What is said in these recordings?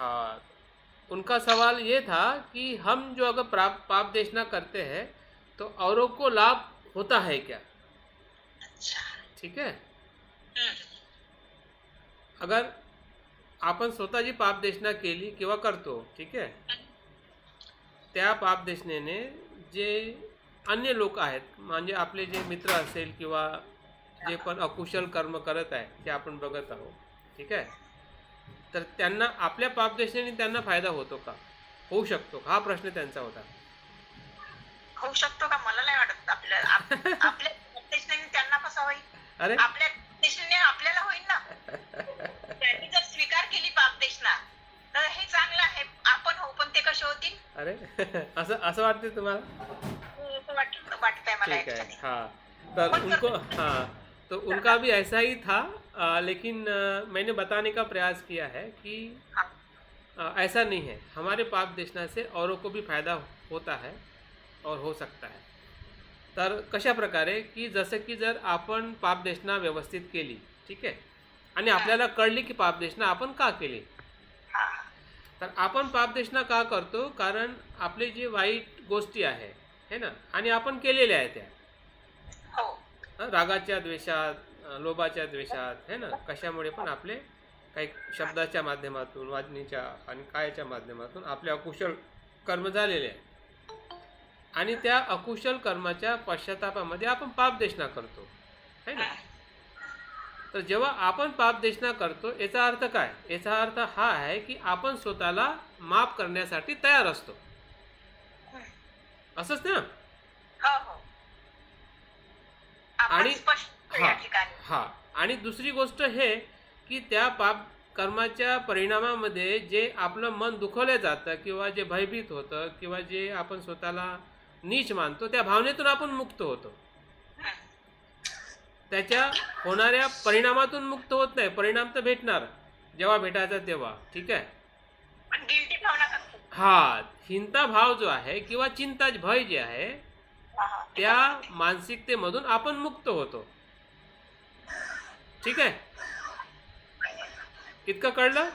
हाँ, उनका सवाल ये था कि हम जो अगर पाप देशना करते हैं तो औरों को लाभ होता है क्या? अच्छा. ठीक है. हं. अगर आपण स्वतः जी पाप देशना केली किंवा करतो, ठीक आहे, त्या पाप देशनेने जे अन्य लोक आहेत, म्हणजे आपले जे मित्र असेल किंवा जे पण अकुशल कर्म करत आहे ते आपण बघत आहोत, ठीक आहे, तर त्यांना आपल्या पाप देशनेने त्यांना फायदा होतो का, होऊ शकतो का, हा प्रश्न त्यांचा होता. होऊ शकतो का? मला नाही वाटत. आपल्या देशाने त्यांना कसं होईल? अरे आपल्या देशाने आपल्याला होईल ना. त्यांनी जर स्वीकार केली पापदेशना, तर हे चांगलं आहे. आपण होऊ, पण ते कसे होतील? अरे असं असं वाटते तुम्हाला? असं वाटतंय मला ठीक है. ऍक्च्युअली. हाँ, तो मग उनको, हाँ, तो उनका भी ऐसा ही था. लेकिन मैंने बताने का प्रयास किया है कि ऐसा नहीं है. हमारे पाप देशना से औरों को भी फायदा होता है और हो सकता है. तर कशा प्रकारे की जसं की जर आपण पाप देशना व्यवस्थित केली, ठीक आहे, आणि आपल्याला कळली की पाप देशना आपण का केली, तर आपण पाप देशना का करतो, कारण आपले जे वाईट गोष्टी आहे है ना, आणि आपण केलेल्या आहेत त्या, रागाच्या द्वेषात, लोभाच्या द्वेषात है ना, कशामुळे पण आपले काही शब्दाच्या माध्यमातून, वाजनीच्या आणि कायाच्या माध्यमातून आपले अकुशल कर्म झालेले आहे, आणि त्या अकुशल कर्माच्या पश्चातापामध्ये आपण पाप देशना करतो है ना. तर जेव्हा आपण पाप देशना करतो याचा अर्थ काय, याचा अर्थ हा आहे की आपण स्वतःला माफ करण्यासाठी तयार असतो, असंच ना. आणि हा हा आणि दुसरी गोष्ट हे की त्या पाप कर्माच्या परिणामामध्ये जे आपलं मन दुखवलं जातं किंवा जे भयभीत होतं किंवा जे आपण स्वतःला नीच मानतो त्या भावनेतून आपण मुक्त होतो. त्याच्या होणाऱ्या परिणामातून मुक्त होत नाही, परिणाम तर भेटणार जेव्हा भेटायचा तेव्हा, ठीक आहे. हा चिंता भाव जो आहे किंवा चिंता भय जे आहे त्या मानसिकतेमधून आपण मुक्त होतो, ठीक आहे. इतकं कळलं?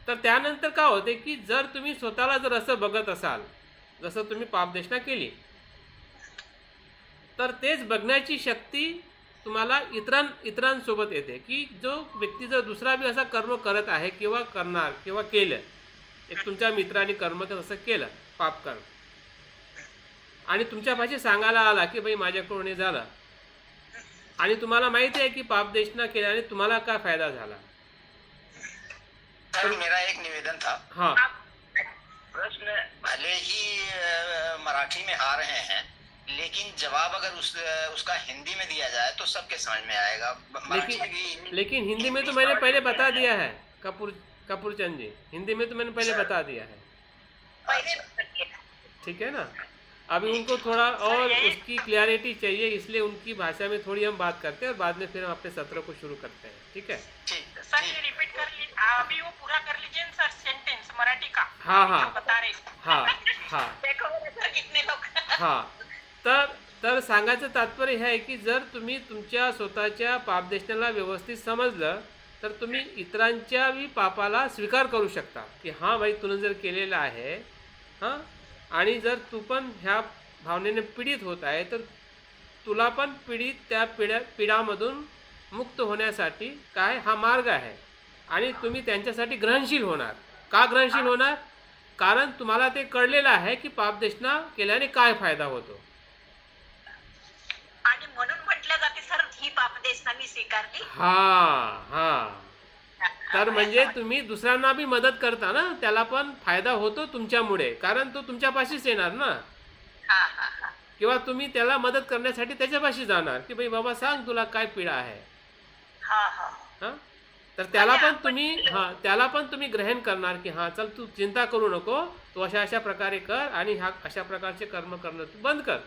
तर त्यानंतर काय होते की जर तुम्ही स्वतःला जर असं बघत असाल जसं तुम्ही पापदेशना केली, तर तेच बघण्याची शक्ती तुम्हाला इतरांसोबत येते की जो व्यक्ती जर दुसरा बी असा कर्म करत आहे किंवा करणार किंवा केलं, एक तुमच्या मित्राने कर्म तसं केलं पाप कर्म, आणि तुमच्यापाशी सांगायला आला की भाई माझ्याकडून हे झालं, आणि तुम्हाला माहिती आहे की पाप देशना केल्याने तुम्हाला काय फायदा झाला. सर मेरा एक निवेदन था. हाँ, प्रश्न भले ही मराठी में आ रहे हैं, लेकिन जवाब अगर उसका हिंदी में दिया जाए तो सबके समझ में आएगा. लेकिन हिंदी में तो मैंने पहले बता दिया है कपूर चंद जी, हिंदी में तो मैंने पहले बता दिया है, ठीक है ना. अभी उनको थोड़ा और उसकी क्लियरिटी चाहिए, इसलिए उनकी भाषा में थोड़ी हम बात करते हैं और बाद में फिर हम अपने सत्र को शुरू करते हैं, ठीक है. सर ये रिपीट कर लीजिए, अभी वो पूरा कर लीजिए सर सेंटेंस मराठी का. हाँ हाँ बता रहे. हाँ हाँ देखो सर कितने लोग. हाँ, तर सांगायचं तात्पर्य हे आहे की जर तुम्ही तुमच्या स्वतःच्या पापदेशनाला व्यवस्थित समजलं तर तुम्ही इतरांच्या बी पापाला स्वीकार करू शकता की हां भाई तुनं जर केलेलं आहे, हां, आणि जर तू पण ह्या भावनेने पीडित होत आहे तर तुला पण त्या पीडामधून मुक्त होण्यासाठी काय हा मार्ग आहे, आणि तुम्ही त्यांच्यासाठी ग्रहणशील होणार. का ग्रहणशील होणार? कारण तुम्हाला ते कळलेलं आहे की पापदेशना केल्याने काय फायदा होतो. आणि म्हणून म्हटलं जाते सर ही पापदेशना मी स्वीकारली. हा हा, तर म्हणजे तुम्ही दुसऱ्यांना बी मदत करता ना, त्याला पण फायदा होतो तुमच्यामुळे, कारण तो तुमच्यापाशीच येणार ना, किंवा तुम्ही त्याला मदत करण्यासाठी त्याच्यापाशी जाणार की भाई बाबा सांग तुला काय पीडा आहे, हां, तर त्याला पण तुम्ही ग्रहण करणार की हां चल तू चिंता करू नको, तू अशा प्रकारे कर आणि ह्या अशा प्रकारचे कर्म करणं तू बंद कर.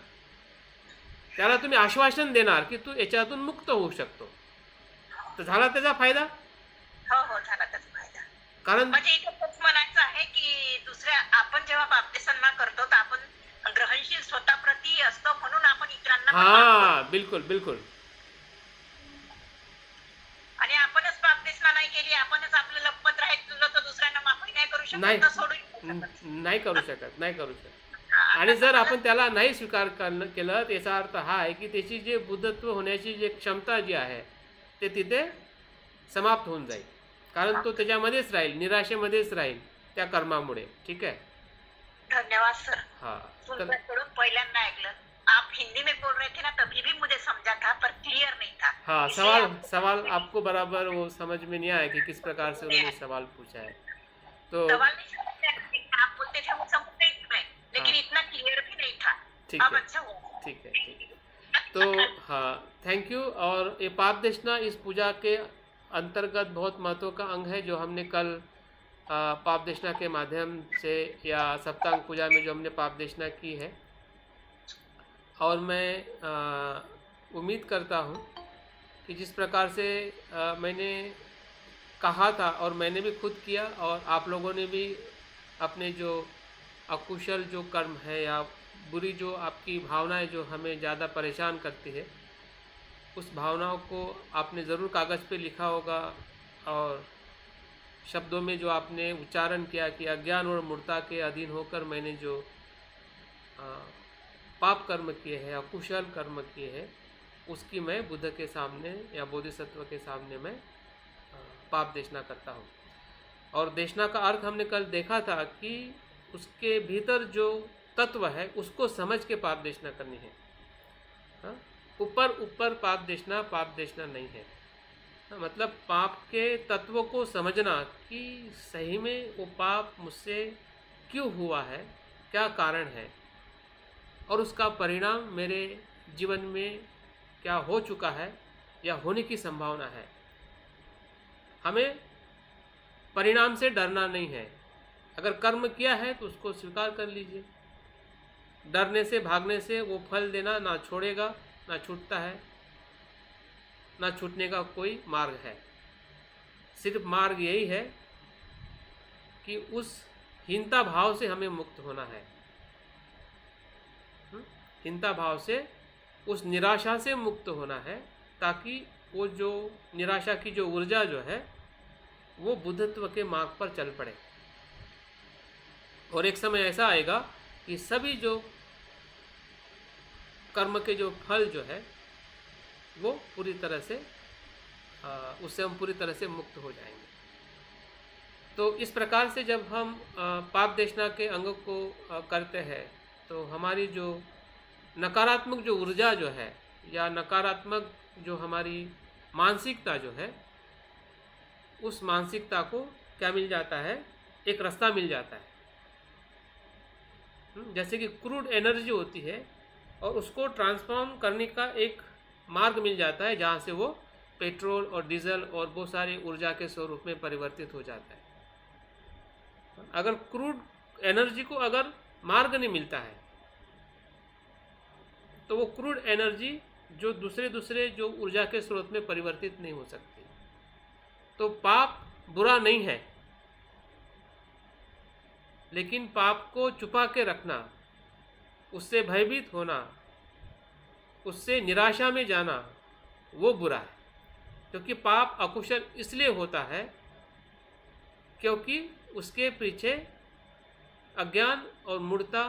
त्याला तुम्ही आश्वासन देणार की तू याच्यातून मुक्त होऊ शकतो. तर झाला त्याचा फायदा. हो झाला त्याचा फायदा. कारण म्हणजे इथं म्हणायचं आहे की दुसऱ्या आपण जेव्हा पापदेशना करतो तर आपण ग्रहणशील स्वतःप्रती असतो, म्हणून आपण इतरांना. हा बिलकुल बिलकुल. आणि आपणच पापदेशना नाही केली, आपणच आपलं लपत राहिलं नाही तर सोडू शकत. नाही करू शकत, नाही करू शकत. आणि जर आपण त्याला नाही स्वीकार केलं तर याचा अर्थ हा आहे की त्याची जे बुद्धत्व होण्याची जी क्षमता जी आहे ते तिथे समाप्त होऊन जाईल, कारण तो त्याच्यामध्येच राहील, निराशेमध्येच राहील त्या कर्मामुळे. ठीक आहे. धन्यवाद सर, हाँ तर तुमच्याकडून पहिल्यांदा ऐकलं. आप हिंदी में बोल रहे थे ना, तभी भी मुझे समझा था पर क्लियर नहीं था. हाँ, इसलिए सवाल आपको- सवाल आपको बराबर वो समझ में नहीं आया कि किस प्रकार से उन्होंने सवाल पूछा है. तो सवाल नहीं समझ आप बोलते थे वो समझ गई थी मैं, लेकिन हाँ। इतना क्लियर भी नहीं था. ठीक अब है, अच्छा हुआ. ठीक है, ठीक है. तो हाँ, थैंक यू. और ये पाप देशना इस पूजा के अंतर्गत बहुत महत्व का अंग है, जो हमने कल पाप देशना के माध्यम से या सप्तांग पूजा में जो हमने पाप देशना की है. और मैं उम्मीद करता हूँ कि जिस प्रकार से मैंने कहा था और मैंने भी खुद किया और आप लोगों ने भी अपने जो अकुशल जो कर्म है या बुरी जो आपकी भावनाएं जो हमें ज़्यादा परेशान करती है, उस भावनाओं को आपने ज़रूर कागज़ पे लिखा होगा और शब्दों में जो आपने उच्चारण किया कि अज्ञान और मूर्ता के अधीन होकर मैंने जो अ, पाप कर्म किए हैं, अकुशल कर्म किए हैं, उसकी मैं बुद्ध के सामने या बोधिसत्व के सामने मैं पाप देशना करता हूँ. और देशना का अर्थ हमने कल देखा था कि उसके भीतर जो तत्व है उसको समझ के पाप देशना करनी है. हाँ, ऊपर ऊपर पाप देशना नहीं है. हाँ, मतलब पाप के तत्व को समझना कि सही में वो पाप मुझसे क्यों हुआ है, क्या कारण है और उसका परिणाम मेरे जीवन में क्या हो चुका है या होने की संभावना है. हमें परिणाम से डरना नहीं है. अगर कर्म किया है तो उसको स्वीकार कर लीजिए. डरने से भागने से वो फल देना ना छोड़ेगा, ना छूटता है, ना छूटने का कोई मार्ग है. सिर्फ मार्ग यही है कि उस हीनता भाव से हमें मुक्त होना है. हीनता भाव से, उस निराशा से मुक्त होना है, ताकि वो जो निराशा की जो ऊर्जा जो है वो बुद्धत्व के मार्ग पर चल पड़े. और एक समय ऐसा आएगा कि सभी जो कर्म के जो फल जो है वो पूरी तरह से उससे हम पूरी तरह से मुक्त हो जाएंगे. तो इस प्रकार से जब हम पाप देशना के अंग को करते हैं तो हमारी जो नकारात्मक जो ऊर्जा जो है या नकारात्मक जो हमारी मानसिकता जो है, उस मानसिकता को क्या मिल जाता है, एक रास्ता मिल जाता है. जैसे कि क्रूड एनर्जी होती है और उसको ट्रांसफॉर्म करने का एक मार्ग मिल जाता है, जहाँ से वो पेट्रोल और डीजल और बहुत सारी ऊर्जा के स्वरूप में परिवर्तित हो जाता है. अगर क्रूड एनर्जी को अगर मार्ग नहीं मिलता है तो वो क्रूड एनर्जी जो दूसरे जो ऊर्जा के स्रोत में परिवर्तित नहीं हो सकती. तो पाप बुरा नहीं है, लेकिन पाप को छुपा के रखना, उससे भयभीत होना, उससे निराशा में जाना, वो बुरा है. क्योंकि पाप अकुशल इसलिए होता है क्योंकि उसके पीछे अज्ञान और मूढ़ता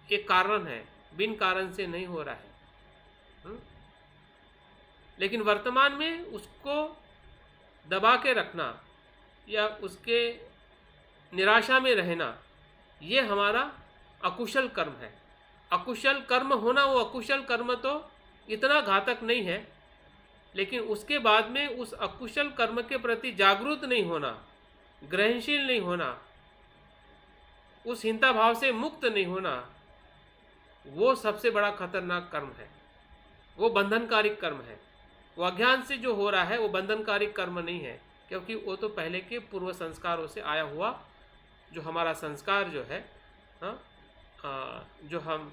एक कारण है, बिन कारण से नहीं हो रहा है. लेकिन वर्तमान में उसको दबा के रखना या उसके निराशा में रहना, ये हमारा अकुशल कर्म है. अकुशल कर्म होना, वो अकुशल कर्म तो इतना घातक नहीं है, लेकिन उसके बाद में उस अकुशल कर्म के प्रति जागरूक नहीं होना, ग्रहणशील नहीं होना, उस हीनता भाव से मुक्त नहीं होना, वो सबसे बड़ा खतरनाक कर्म है. वो बंधनकारी कर्म है. वो अज्ञान से जो हो रहा है वो बंधनकारी कर्म नहीं है, क्योंकि वो तो पहले के पूर्व संस्कारों से आया हुआ जो हमारा संस्कार जो है, जो हम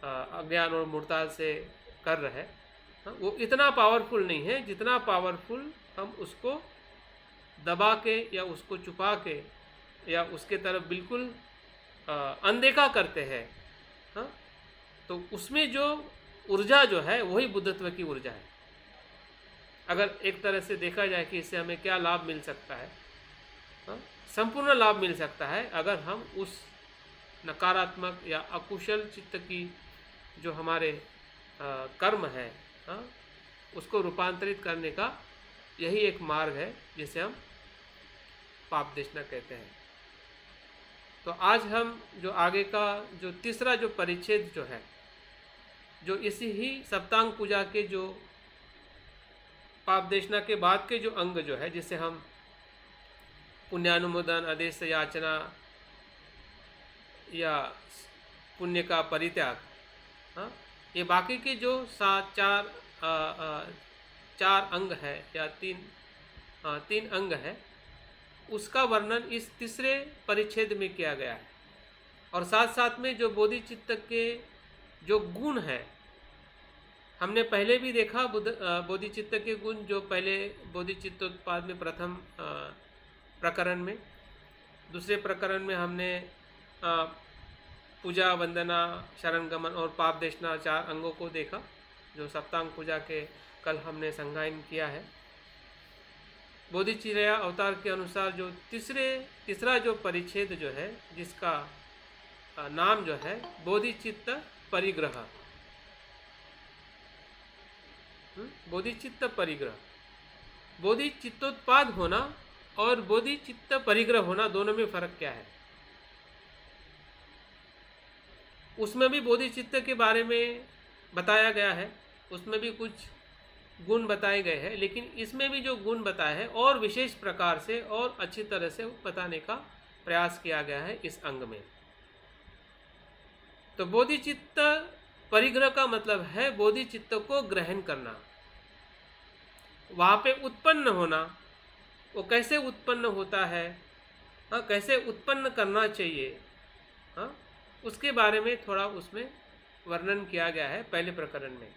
अज्ञान और मूर्ता से कर रहे हैं, वो इतना पावरफुल नहीं है जितना पावरफुल हम उसको दबा के या उसको छुपा के या उसके तरफ बिल्कुल अनदेखा करते हैं. तो उसमें जो ऊर्जा जो है वही बुद्धत्व की ऊर्जा है. अगर एक तरह से देखा जाए कि इससे हमें क्या लाभ मिल सकता है, हाँ, संपूर्ण लाभ मिल सकता है अगर हम उस नकारात्मक या अकुशल चित्त की जो हमारे कर्म है, हाँ, उसको रूपांतरित करने का यही एक मार्ग है जिसे हम पाप देशना कहते हैं। तो आज हम जो आगे का जो तीसरा जो परिच्छेद जो है, जो इसी ही सप्तांग पूजा के जो पाप देशना के बाद के जो अंग जो है, जिसे हम पुण्यानुमोदन, आदेश याचना या पुण्य का परित्याग, हाँ, ये बाकी के जो चार अंग है या तीन अंग है, उसका वर्णन इस तीसरे परिच्छेद में किया गया है। और साथ साथ में जो बोधिचित्त के जो गुण है, हमने पहले भी देखा बोधिचित्त के गुण, जो पहले बोधिचित्तोत्पाद में प्रथम प्रकरण में, दूसरे प्रकरण में हमने पूजा, वंदना, शरणगमन और पाप देशना चार अंगों को देखा, जो सप्तांग पूजा के कल हमने संज्ञान किया है। बोधिचित्त अवतार के अनुसार जो तीसरा जो परिच्छेद जो है, जिसका नाम जो है बोधिचित्त परिग्रह, बोधिचित्त परिग्रह, बोधिचित्तोत्पाद होना और बोधिचित्त परिग्रह होना, दोनों में फर्क क्या है? उसमें भी बोधिचित्त के बारे में बताया गया है, उसमें भी कुछ गुण बताए गए हैं, लेकिन इसमें भी जो गुण बताए हैं और विशेष प्रकार से और अच्छी तरह से बताने का प्रयास किया गया है इस अंग में। तो बोधिचित्त परिग्रह का मतलब है बोधिचित्त को ग्रहण करना, वहाँ पे उत्पन्न होना, वो कैसे उत्पन्न होता है, हाँ, कैसे उत्पन्न करना चाहिए, हाँ, उसके बारे में थोड़ा उसमें वर्णन किया गया है पहले प्रकरण में।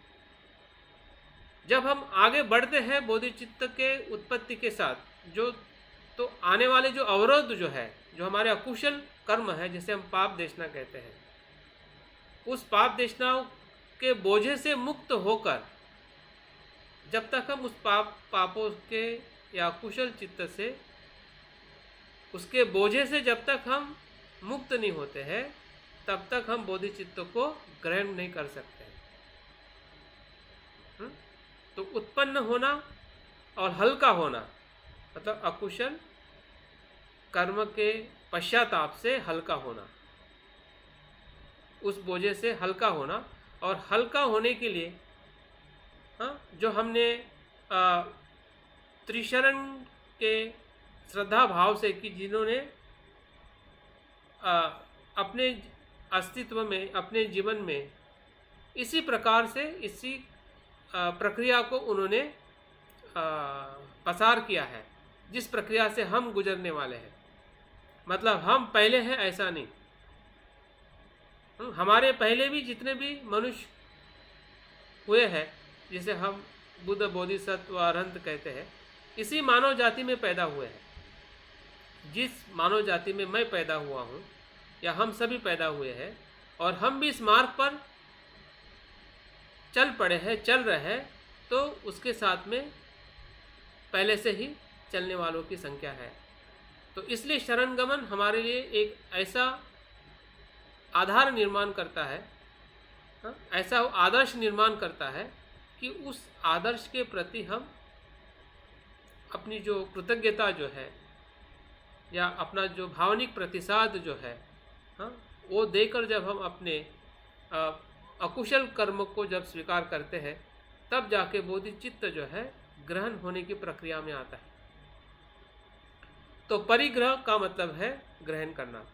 जब हम आगे बढ़ते हैं बोधिचित्त के उत्पत्ति के साथ, जो तो आने वाले जो अवरोध जो है, जो हमारे अकुशल कर्म है, जिसे हम पाप देशना कहते हैं, उस पाप देशनाओं के बोझे से मुक्त होकर जब तक हम उस पापों के या कुशल चित्त से, उसके बोझे से जब तक हम मुक्त नहीं होते हैं, तब तक हम बोधिचित्त को ग्रहण नहीं कर सकते। तो उत्पन्न होना और हल्का होना मतलब अकुशल कर्म के पश्चाताप से हल्का होना, उस बोझे से हल्का होना। और हल्का होने के लिए, हाँ, जो हमने त्रिशरण के श्रद्धा भाव से कि जिन्होंने अपने अस्तित्व में, अपने जीवन में इसी प्रकार से, इसी प्रक्रिया को उन्होंने पसार किया है, जिस प्रक्रिया से हम गुजरने वाले हैं। मतलब हम पहले हैं ऐसा नहीं, हमारे पहले भी जितने भी मनुष्य हुए हैं, जिसे हम बुद्ध, बोधिसत्व, अरहंत कहते हैं, इसी मानव जाति में पैदा हुए हैं। जिस मानव जाति में मैं पैदा हुआ हूँ या हम सभी पैदा हुए हैं, और हम भी इस मार्ग पर चल पड़े हैं, चल रहे हैं, तो उसके साथ में पहले से ही चलने वालों की संख्या है। तो इसलिए शरणगमन हमारे लिए एक ऐसा आधार निर्माण करता है, ऐसा आदर्श निर्माण करता है कि उस आदर्श के प्रति हम अपनी जो कृतज्ञता जो है या अपना जो भावनिक प्रतिसाद जो है, वो देकर जब हम अपने अकुशल कर्म को जब स्वीकार करते हैं, तब जाके बोधिचित्त जो है ग्रहण होने की प्रक्रिया में आता है। तो परिग्रह का मतलब है ग्रहण करना।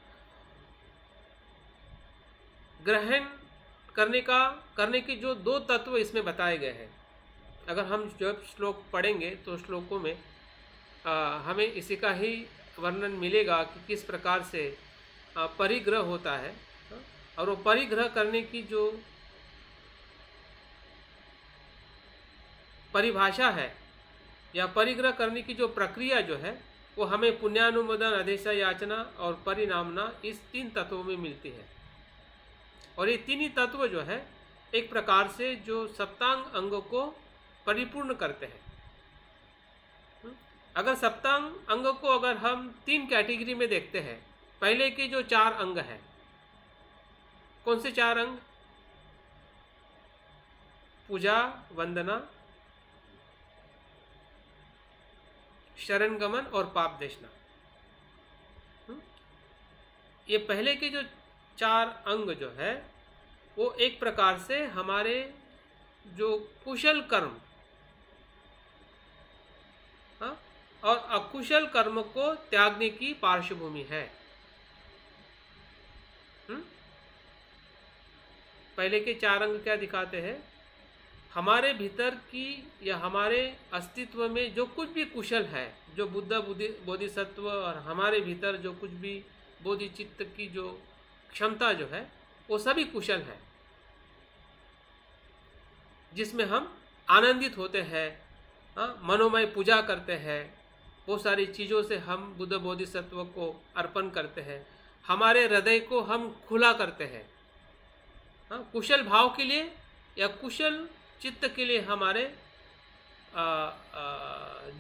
ग्रहण करने के जो दो तत्व इसमें बताए गए हैं, अगर हम जब श्लोक पढ़ेंगे तो श्लोकों में हमें इसी का ही वर्णन मिलेगा कि किस प्रकार से परिग्रह होता है। और वो परिग्रह करने की जो परिभाषा है या परिग्रह करने की जो प्रक्रिया जो है, वो हमें पुण्यानुमोदन, आदेश याचना और परिनामना, इस तीन तत्वों में मिलती है। और ये तीन ही तत्व जो है एक प्रकार से जो सप्तांग अंग को परिपूर्ण करते हैं। अगर सप्तांग अंग को अगर हम 3 कैटेगरी में देखते हैं, पहले के जो 4 अंग हैं, कौन से 4 अंग? पूजा, वंदना, शरण गमन और पाप देशना। ये पहले के जो 4 अंग जो है वो एक प्रकार से हमारे जो कुशल कर्म, हाँ, और अकुशल कर्म को त्यागने की पार्श्वभूमि है। पहले के 4 अंग क्या दिखाते हैं? हमारे भीतर की या हमारे अस्तित्व में जो कुछ भी कुशल है, जो बुद्ध बोधिसत्व और हमारे भीतर जो कुछ भी बोधिचित्त की जो क्षमता जो है वो सभी कुशल है, जिसमें हम आनंदित होते हैं, मनोमय पूजा करते हैं, बहुत सारी चीज़ों से हम बुद्ध बोधिसत्व को अर्पण करते हैं, हमारे हृदय को हम खुला करते हैं, कुशल भाव के लिए या कुशल चित्त के लिए हमारे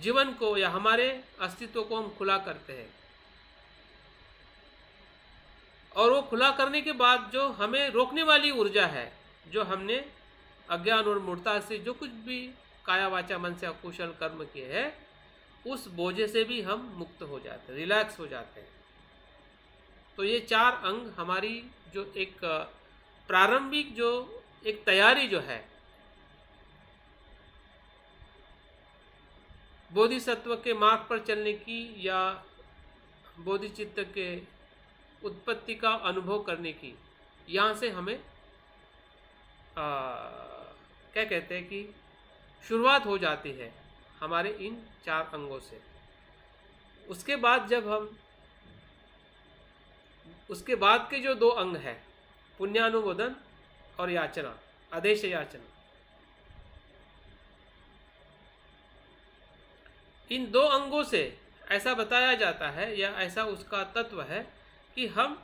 जीवन को या हमारे अस्तित्व को हम खुला करते हैं। और वो खुला करने के बाद जो हमें रोकने वाली ऊर्जा है, जो हमने अज्ञान और मूर्खता से जो कुछ भी काया वाचा मन से अकुशल कर्म किए हैं, उस बोझे से भी हम मुक्त हो जाते हैं, रिलैक्स हो जाते हैं। तो ये 4 अंग हमारी जो एक प्रारंभिक जो एक तैयारी जो है बोधिसत्व के मार्ग पर चलने की या बोधिचित्त के उत्पत्ति का अनुभव करने की, यहाँ से हमें क्या कहते हैं कि शुरुआत हो जाती है हमारे इन 4 अंगों से। उसके बाद जब हम उसके बाद के जो 2 अंग हैं, पुण्यानुमोदन और याचना, आदेश याचना, इन 2 अंगों से ऐसा बताया जाता है या ऐसा उसका तत्व है कि हम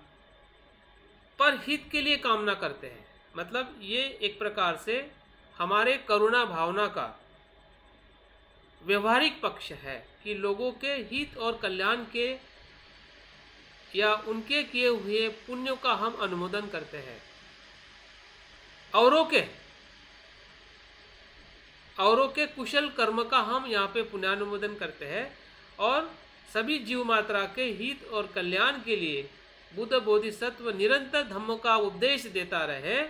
परहित के लिए कामना करते हैं। मतलब ये एक प्रकार से हमारे करुणा भावना का व्यवहारिक पक्ष है कि लोगों के हित और कल्याण के या उनके किए हुए पुण्यों का हम अनुमोदन करते हैं, औरों के कुशल कर्म का हम यहाँ पे पुण्यानुमोदन करते हैं, और सभी जीव मात्रा के हित और कल्याण के लिए बुद्ध बोधिसत्व निरंतर धम्म का उपदेश देता रहे,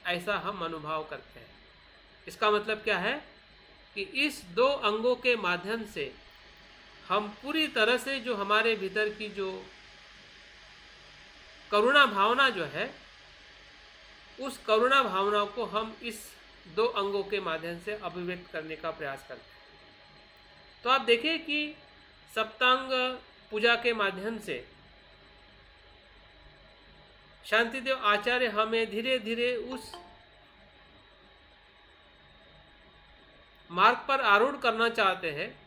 ऐसा हम अनुभव करते हैं। इसका मतलब क्या है कि इस 2 अंगों के माध्यम से हम पूरी तरह से जो हमारे भीतर की जो करुणा भावना जो है, उस करुणा भावना को हम इस 2 अंगों के माध्यम से अभिव्यक्त करने का प्रयास करते हैं। तो आप देखिए कि सप्तांग पूजा के माध्यम से शांतिदेव आचार्य हमें धीरे धीरे उस मार्ग पर आरूढ़ करना चाहते हैं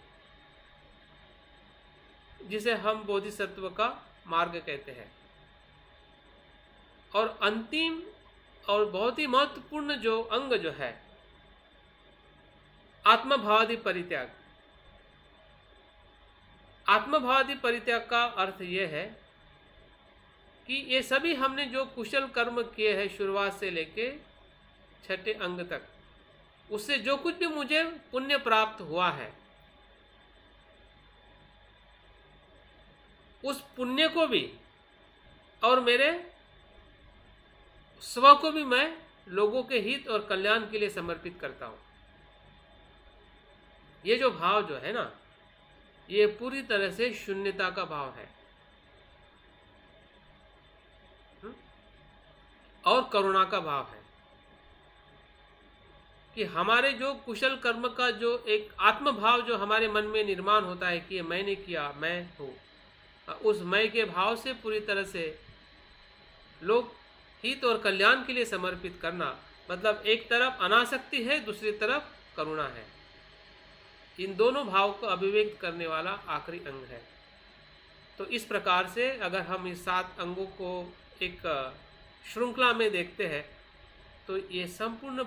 जिसे हम बोधिसत्व का मार्ग कहते हैं। और अंतिम और बहुत ही महत्वपूर्ण जो अंग जो है आत्मभावादि परित्याग। आत्मभावादि परित्याग का अर्थ यह है कि ये सभी हमने जो कुशल कर्म किए हैं शुरुआत से लेके 6ठे अंग तक, उससे जो कुछ भी मुझे पुण्य प्राप्त हुआ है, उस पुण्य को भी और मेरे स्व को भी मैं लोगों के हित और कल्याण के लिए समर्पित करता हूं। ये जो भाव जो है ना, ये पूरी तरह से शून्यता का भाव है और करुणा का भाव है कि हमारे जो कुशल कर्म का जो एक आत्म भाव जो हमारे मन में निर्माण होता है कि ये मैंने किया, मैं हूँ, उस मैं के भाव से पूरी तरह से लोग हित और कल्याण के लिए समर्पित करना, मतलब एक तरफ अनासक्ति है, दूसरी तरफ करुणा है। इन दोनों भाव को अभिव्यक्त करने वाला आखिरी अंग है। तो इस प्रकार से अगर हम इस 7 अंगों को एक श्रृंखला में देखते हैं तो ये संपूर्ण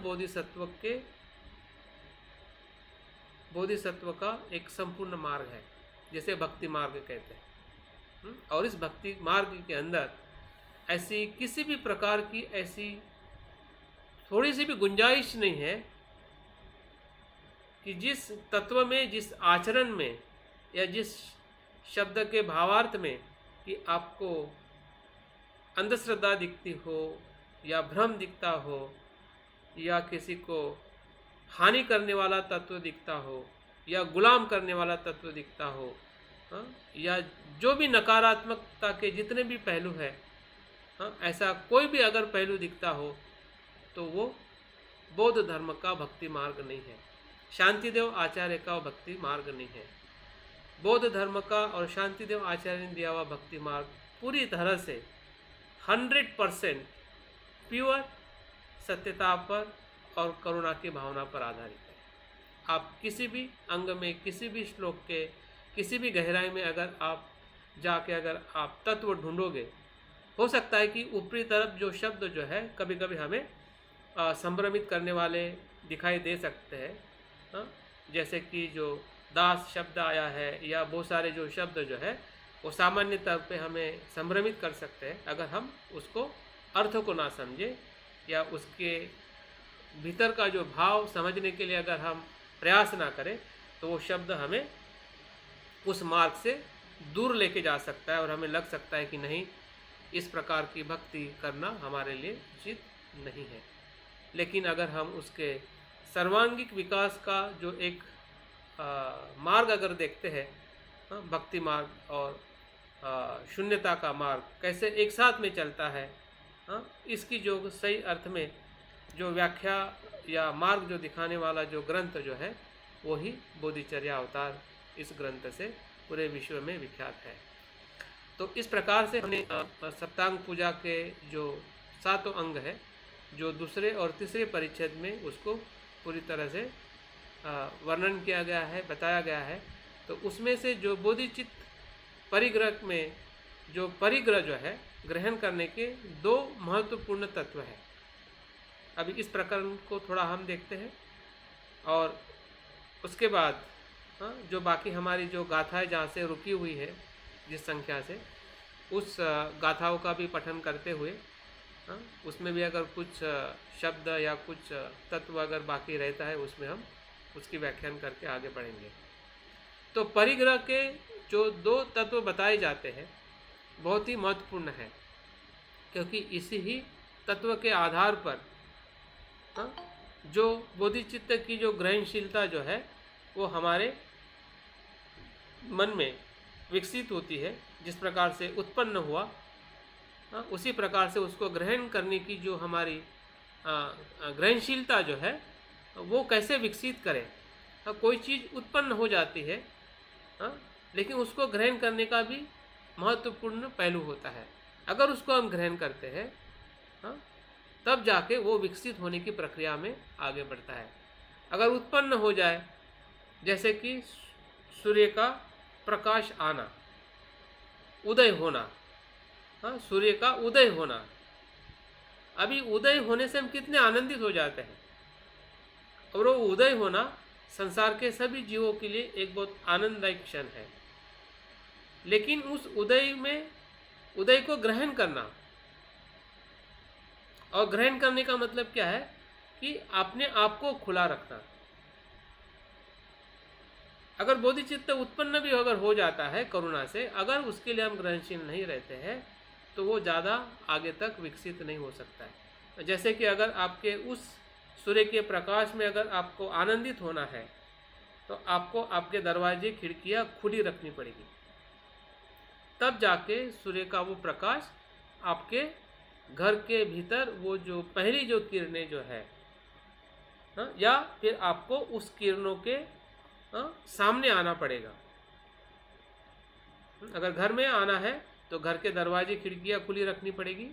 बोधिसत्व का एक संपूर्ण मार्ग है। जैसे भक्ति मार्ग कहते हैं। और इस भक्ति मार्ग के अंदर ऐसी किसी भी प्रकार की ऐसी थोड़ी सी भी गुंजाइश नहीं है कि जिस तत्व में, जिस आचरण में या जिस शब्द के भावार्थ में कि आपको अंधश्रद्धा दिखती हो या भ्रम दिखता हो या किसी को हानि करने वाला तत्व दिखता हो या गुलाम करने वाला तत्व दिखता हो, हाँ, या जो भी नकारात्मकता के जितने भी पहलू हैं, हाँ, ऐसा कोई भी अगर पहलू दिखता हो तो वो बौद्ध धर्म का भक्ति मार्ग नहीं है, शांतिदेव आचार्य का भक्ति मार्ग नहीं है। बौद्ध धर्म का और शांतिदेव आचार्य ने दिया हुआ भक्ति मार्ग पूरी तरह से 100% प्योर सत्यता पर और करुणा की भावना पर आधारित है। आप किसी भी अंग में, किसी भी श्लोक के किसी भी गहराई में अगर आप जाके अगर आप तत्व ढूंढोगे, हो सकता है कि ऊपरी तरफ जो शब्द जो है कभी कभी हमें संभ्रमित करने वाले दिखाई दे सकते हैं, हाँ? जैसे कि जो दास शब्द आया है या बहुत सारे जो शब्द जो है वो सामान्य तौर पे हमें संभ्रमित कर सकते हैं अगर हम उसको अर्थ को ना समझे या उसके भीतर का जो भाव समझने के लिए अगर हम प्रयास ना करें, तो वो शब्द हमें उस मार्ग से दूर लेके जा सकता है और हमें लग सकता है कि नहीं, इस प्रकार की भक्ति करना हमारे लिए उचित नहीं है। लेकिन अगर हम उसके सर्वांगिक विकास का जो एक मार्ग अगर देखते हैं, भक्ति मार्ग और शून्यता का मार्ग कैसे एक साथ में चलता है, इसकी जो सही अर्थ में जो व्याख्या या मार्ग जो दिखाने वाला जो ग्रंथ जो है वो ही बोधिचर्या अवतार इस ग्रंथ से पूरे विश्व में विख्यात है। तो इस प्रकार से हमने सप्तांग पूजा के जो 7 अंग है, जो दूसरे और तीसरे परिच्छेद में उसको पूरी तरह से वर्णन किया गया है, बताया गया है। तो उसमें से जो बोधिचित्त परिग्रह में जो परिग्रह जो है ग्रहण करने के 2 महत्वपूर्ण तत्व है। अभी इस प्रकरण को थोड़ा हम देखते हैं और उसके बाद जो बाकी हमारी जो गाथाएं जहाँ से रुकी हुई है जिस संख्या से, उस गाथाओं का भी पठन करते हुए उसमें भी अगर कुछ शब्द या कुछ तत्व अगर बाकी रहता है उसमें हम उसकी व्याख्यान करके आगे बढ़ेंगे। तो परिग्रह के जो 2 तत्व बताए जाते हैं बहुत ही महत्वपूर्ण है, क्योंकि इसी ही तत्व के आधार पर जो बोधिचित्त की जो ग्रहणशीलता जो है वो हमारे मन में विकसित होती है। जिस प्रकार से उत्पन्न हुआ उसी प्रकार से उसको ग्रहण करने की जो हमारी ग्रहणशीलता जो है वो कैसे विकसित करें। कोई चीज़ उत्पन्न हो जाती है, लेकिन उसको ग्रहण करने का भी महत्वपूर्ण पहलू होता है। अगर उसको हम ग्रहण करते हैं तब जाके वो विकसित होने की प्रक्रिया में आगे बढ़ता है। अगर उत्पन्न हो जाए, जैसे कि सूर्य का प्रकाश आना, उदय होना, सूर्य का उदय होना, अभी उदय होने से हम कितने आनंदित हो जाते हैं, और वो उदय होना संसार के सभी जीवों के लिए एक बहुत आनंददायक क्षण है। लेकिन उस उदय को ग्रहण करना, और ग्रहण करने का मतलब क्या है कि अपने आप को खुला रखना। अगर बोधिचित्त उत्पन्न भी अगर हो जाता है करुणा से, अगर उसके लिए हम ग्रहणशील नहीं रहते हैं तो वो ज़्यादा आगे तक विकसित नहीं हो सकता है। जैसे कि अगर आपके उस सूर्य के प्रकाश में अगर आपको आनंदित होना है तो आपको आपके दरवाजे खिड़कियां खुली रखनी पड़ेगी, तब जाके सूर्य का वो प्रकाश आपके घर के भीतर वो जो पहली जो किरणें जो है, या फिर आपको उस किरणों के सामने आना पड़ेगा। अगर घर में आना है तो घर के दरवाजे खिड़कियां खुली रखनी पड़ेगी,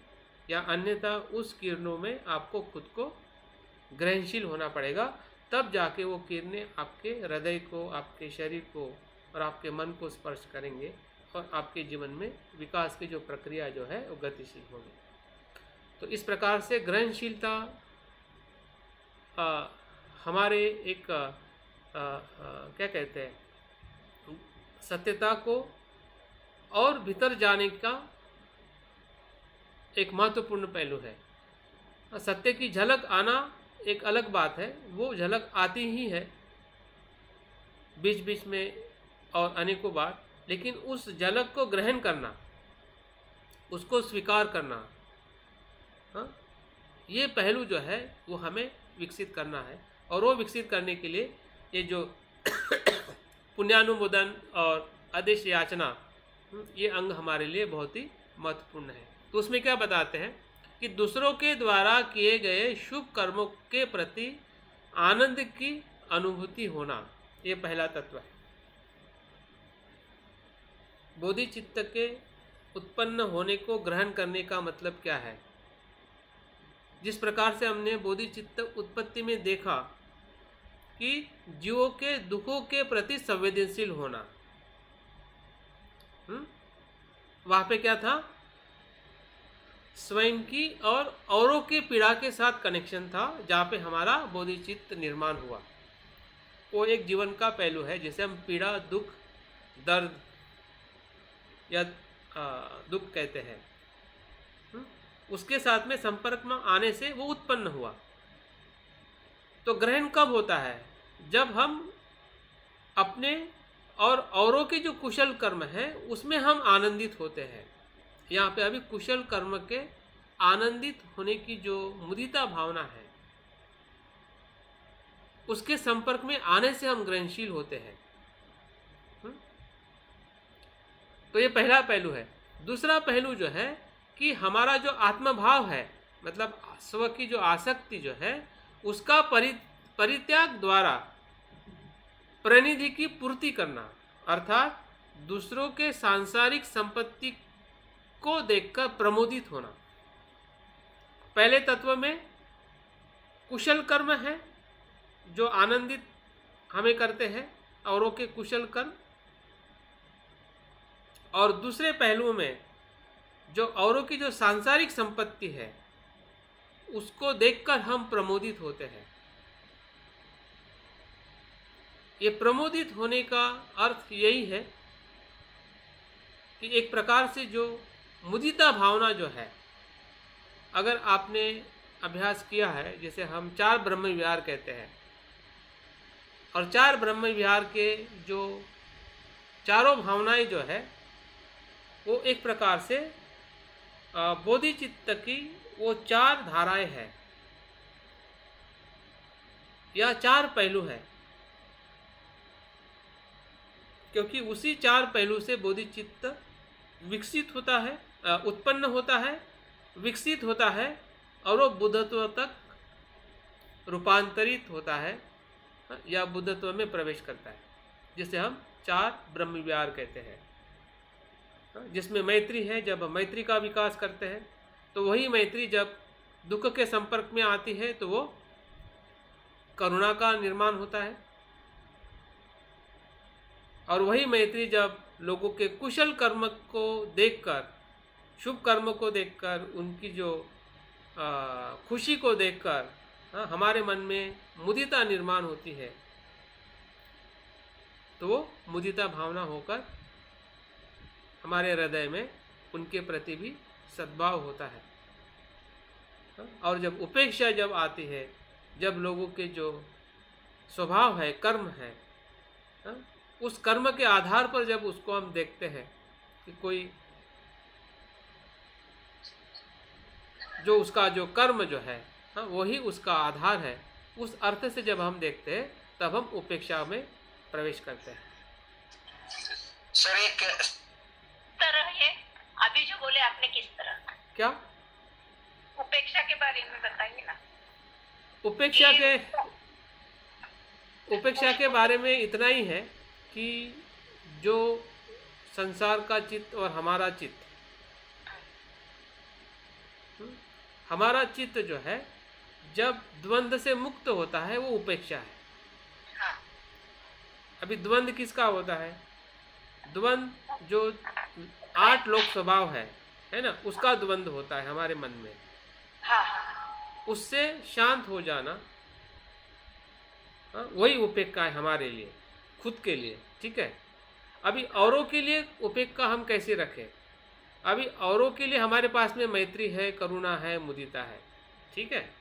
या अन्यथा उस किरणों में आपको खुद को ग्रहणशील होना पड़ेगा। तब जाके वो किरणें आपके हृदय को, आपके शरीर को और आपके मन को स्पर्श करेंगे और आपके जीवन में विकास की जो प्रक्रिया जो है वो गतिशील होगी। तो इस प्रकार से ग्रहणशीलता हमारे एक क्या कहते हैं, सत्यता को और भीतर जाने का एक महत्वपूर्ण पहलू है। सत्य की झलक आना एक अलग बात है, वो झलक आती ही है बीच बीच में और अनेकों बार, लेकिन उस झलक को ग्रहण करना, उसको स्वीकार करना, हाँ, ये पहलू जो है वो हमें विकसित करना है। और वो विकसित करने के लिए ये जो पुण्यानुमोदन और आदेश याचना, ये अंग हमारे लिए बहुत ही महत्वपूर्ण है। तो उसमें क्या बताते हैं कि दूसरों के द्वारा किए गए शुभ कर्मों के प्रति आनंद की अनुभूति होना, ये पहला तत्व है। बोधि चित्त के उत्पन्न होने को ग्रहण करने का मतलब क्या है? जिस प्रकार से हमने बोधि चित्त उत्पत्ति में देखा कि जीवों के दुखों के प्रति संवेदनशील होना, वहां पे क्या था? स्वयं की और औरों की पीड़ा के साथ कनेक्शन था, जहाँ पे हमारा बोधिचित्त निर्माण हुआ। वो एक जीवन का पहलू है, जिसे हम पीड़ा, दुख, दर्द या दुख कहते हैं। उसके साथ में संपर्क में आने से वो उत्पन्न हुआ। तो ग्रहण कब होता है? जब हम अपने और औरों के जो कुशल कर्म है उसमें हम आनंदित होते हैं। यहाँ पे अभी कुशल कर्म के आनंदित होने की जो मुदिता भावना है, उसके संपर्क में आने से हम ग्रहणशील होते हैं। तो ये पहला पहलू है। दूसरा पहलू जो है कि हमारा जो आत्मभाव है, मतलब स्व की जो आसक्ति जो है, उसका परित्याग द्वारा प्रणिधि की पूर्ति करना, अर्थात दूसरों के सांसारिक संपत्ति को देखकर प्रमोदित होना। पहले तत्व में कुशल कर्म है जो आनंदित हमें करते हैं, औरों के कुशल कर्म, और दूसरे पहलुओं में जो औरों की जो सांसारिक संपत्ति है उसको देखकर हम प्रमोदित होते हैं। ये प्रमोदित होने का अर्थ यही है कि एक प्रकार से जो मुदिता भावना जो है, अगर आपने अभ्यास किया है, जैसे हम 4 ब्रह्म विहार कहते हैं, और 4 ब्रह्म विहार के जो चारों भावनाएं जो है वो एक प्रकार से बोधिचित्त की वो 4 धाराएं हैं या 4 पहलू है, क्योंकि उसी 4 पहलू से बोधिचित्त विकसित होता है, उत्पन्न होता है, विकसित होता है, और वो बुद्धत्व तक रूपांतरित होता है या बुद्धत्व में प्रवेश करता है, जिसे हम 4 ब्रह्म विहार कहते हैं। जिसमें मैत्री है, जब मैत्री का विकास करते हैं तो वही मैत्री जब दुख के संपर्क में आती है तो वो करुणा का निर्माण होता है, और वही मैत्री जब लोगों के कुशल कर्म को देखकर, शुभ कर्म को देखकर, उनकी जो खुशी को देखकर हमारे मन में मुदिता निर्माण होती है, तो वो मुदिता भावना होकर हमारे हृदय में उनके प्रति भी सद्भाव होता है। और जब उपेक्षा जब आती है, जब लोगों के जो स्वभाव है, कर्म है, उस कर्म के आधार पर जब उसको हम देखते हैं कि कोई जो उसका जो कर्म जो है वही उसका आधार है, उस अर्थ से जब हम देखते हैं तब हम उपेक्षा में प्रवेश करते हैं। सर एक तरह है, अभी जो बोले आपने किस तरह? क्या उपेक्षा के बारे में बताइए ना। उपेक्षा के बारे में इतना ही है कि जो संसार का चित्त और हमारा चित्त, हमारा चित्त जो है जब द्वंद्व से मुक्त होता है वो उपेक्षा है। हाँ। अभी द्वंद्व किसका होता है? द्वंद्व जो 8 लोक स्वभाव है ना, उसका द्वंद्व होता है हमारे मन में। हाँ। उससे शांत हो जाना, वही उपेक्षा है हमारे लिए, खुद के लिए। ठीक है। अभी औरों के लिए उपेक्षा हम कैसे रखें? अभी औरों के लिए हमारे पास में मैत्री है, करुणा है, मुदिता है, ठीक है।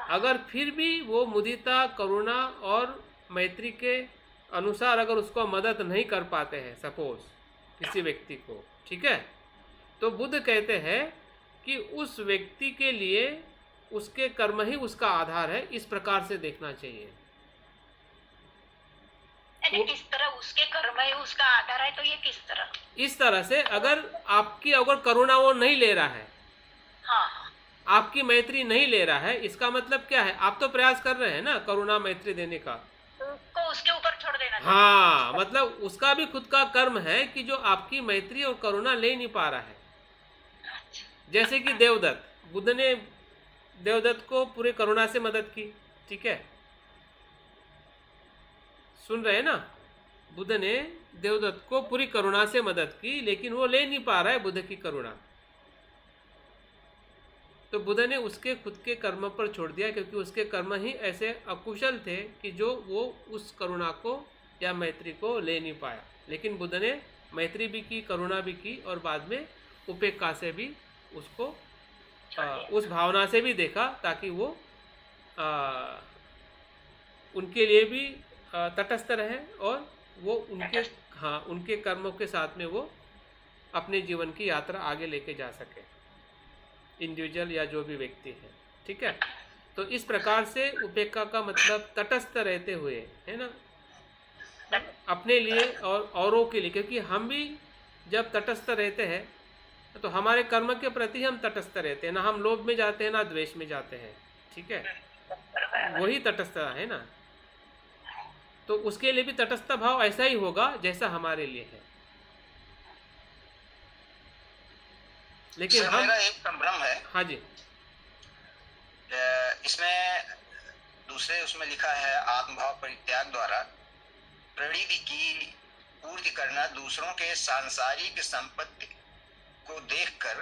अगर फिर भी वो मुदिता, करुणा और मैत्री के अनुसार अगर उसको मदद नहीं कर पाते हैं, सपोज किसी व्यक्ति को, ठीक है, तो बुद्ध कहते हैं कि उस व्यक्ति के लिए उसके कर्म ही उसका आधार है, इस प्रकार से देखना चाहिए। यानी किस तरह उसके कर्म है उसका आधार है, तो ये किस तरह? इस तरह से अगर आपकी अगर करुणा वो नहीं ले रहा है, हाँ हाँ आपकी मैत्री नहीं ले रहा है, इसका मतलब क्या है? आप तो प्रयास कर रहे हैं ना करुणा मैत्री देने का। उसको उसके ऊपर छोड़ देना चाहिए। हाँ, मतलब उसका भी खुद का कर्म है कि जो आपकी मैत्री और करुणा ले नहीं पा रहा है। जैसे कि देवदत्त, बुद्ध ने देवदत्त को पूरे करुणा से मदद की, ठीक है, सुन रहे हैं ना? बुद्ध ने देवदत्त को पूरी करुणा से मदद की, लेकिन वो ले नहीं पा रहा है बुद्ध की करुणा, तो बुद्ध ने उसके खुद के कर्म पर छोड़ दिया, क्योंकि उसके कर्म ही ऐसे अकुशल थे कि जो वो उस करुणा को या मैत्री को ले नहीं पाया। लेकिन बुद्ध ने मैत्री भी की, करुणा भी की, और बाद में उपेक्षा से भी उसको उस भावना से भी देखा, ताकि वो उनके लिए भी तटस्थ रहे और वो उनके, हाँ, उनके कर्मों के साथ में वो अपने जीवन की यात्रा आगे लेके जा सके, इंडिविजुअल या जो भी व्यक्ति है, ठीक है। तो इस प्रकार से उपेक्षा का मतलब तटस्थ रहते हुए, है ना, अपने लिए और औरों के लिए, क्योंकि हम भी जब तटस्थ रहते हैं तो हमारे कर्म के प्रति हम तटस्थ रहते हैं, ना हम लोभ में जाते हैं ना द्वेष में जाते हैं, ठीक है, वही तटस्थ है ना। तो उसके लिए भी तटस्थ भाव ऐसा ही होगा जैसा हमारे लिए है। लेकिन सर, हम, मेरा एक संभ्रम है। हाँ जी, इसमें दूसरे उसमें लिखा है, आत्मभाव परित्याग द्वारा प्रणीति की पूर्ति करना, दूसरों के सांसारिक संपत्ति को देखकर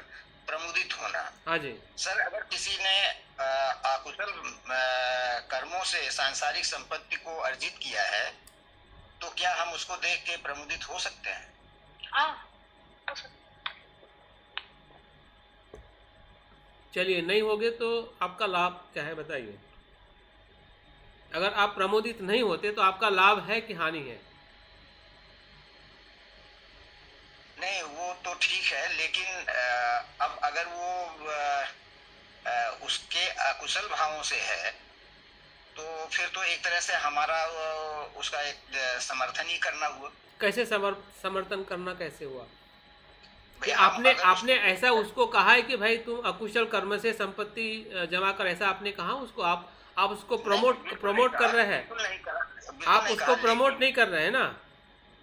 प्रमुदित होना। हाँ जी। सर, अगर किसी ने अकुशल कर्मों से सांसारिक संपत्ति को अर्जित किया है, तो क्या हम उसको देख के प्रमुदित हो सकते हैं? हाँ, चलिए, नहीं होगे तो आपका लाभ क्या है बताइए। अगर आप प्रमोदित नहीं होते तो आपका लाभ है कि हानि है? नहीं, वो तो ठीक है, लेकिन अब अगर वो उसके अकुशल भावों से है, तो फिर तो एक तरह से हमारा उसका एक समर्थन ही करना हुआ। कैसे समर्थन करना कैसे हुआ? कि भाई, हम आपने अगर आपने ऐसा उसको कहा है कि भाई तुम अकुशल कर्म से संपत्ति जमा कर, ऐसा आपने कहा उसको? आप उसको प्रमोट कर रहे हैं, बिल्कुल नहीं करा, बिल्कुल आप नहीं उसको कहा, प्रमोट नहीं कर रहे हैं ना।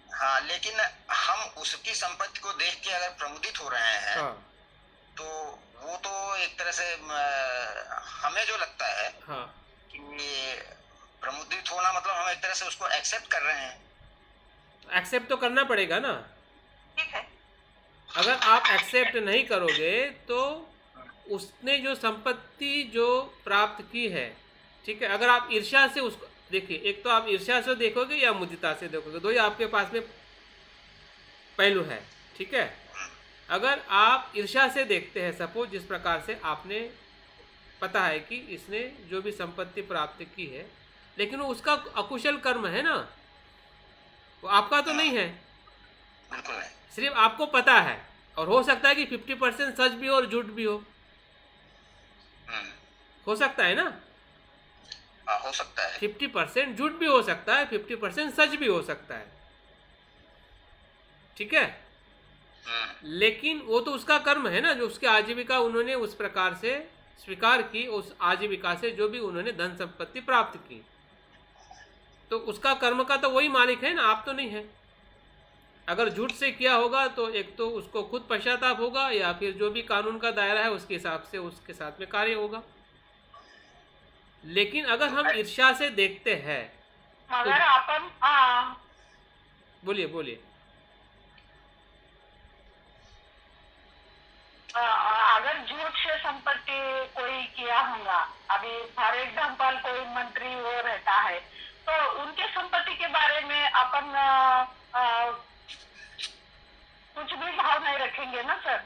हाँ, लेकिन हम उसकी संपत्ति को देख के अगर प्रमुदित हो रहे हैं, हाँ तो वो तो एक तरह से हमें जो लगता है हाँ, कि प्रमुदित होना मतलब हम एक तरह से उसको एक्सेप्ट कर रहे हैं। एक्सेप्ट तो करना पड़ेगा ना। ठीक है। अगर आप एक्सेप्ट नहीं करोगे तो उसने जो संपत्ति जो प्राप्त की है, ठीक है, अगर आप ईर्ष्या से उसको देखिए, एक तो आप ईर्ष्या से देखोगे या मुदिता से देखोगे, दो ही आपके पास में पहलू है, ठीक है। अगर आप ईर्ष्या से देखते हैं, सपोज जिस प्रकार से आपने पता है कि इसने जो भी संपत्ति प्राप्त की है, लेकिन वो उसका अकुशल कर्म है ना, वो आपका तो नहीं है, बिल्कुल नहीं। सिर्फ आपको पता है, और हो सकता है कि 50% सच भी हो और झूठ भी हो सकता है ना। हो सकता है। 50% झूठ भी हो सकता है, 50% सच भी हो सकता है, ठीक है। लेकिन वो तो उसका कर्म है ना, जो उसकी आजीविका उन्होंने उस प्रकार से स्वीकार की, उस आजीविका से जो भी उन्होंने धन संपत्ति प्राप्त की, तो उसका कर्म का तो वही मालिक है ना, आप तो नहीं है। अगर झूठ से किया होगा तो एक तो उसको खुद पश्चाताप होगा, या फिर जो भी कानून का दायरा है उसके हिसाब से उसके साथ में कार्य होगा। लेकिन अगर हम ईर्ष्या से देखते हैं, मगर अपन बोलिए बोलिए। अगर झूठ से संपत्ति कोई किया होगा, अभी फॉर एग्जाम्पल कोई मंत्री वो रहता है, तो उनके संपत्ति के बारे में अपन रखेंगे ना सर,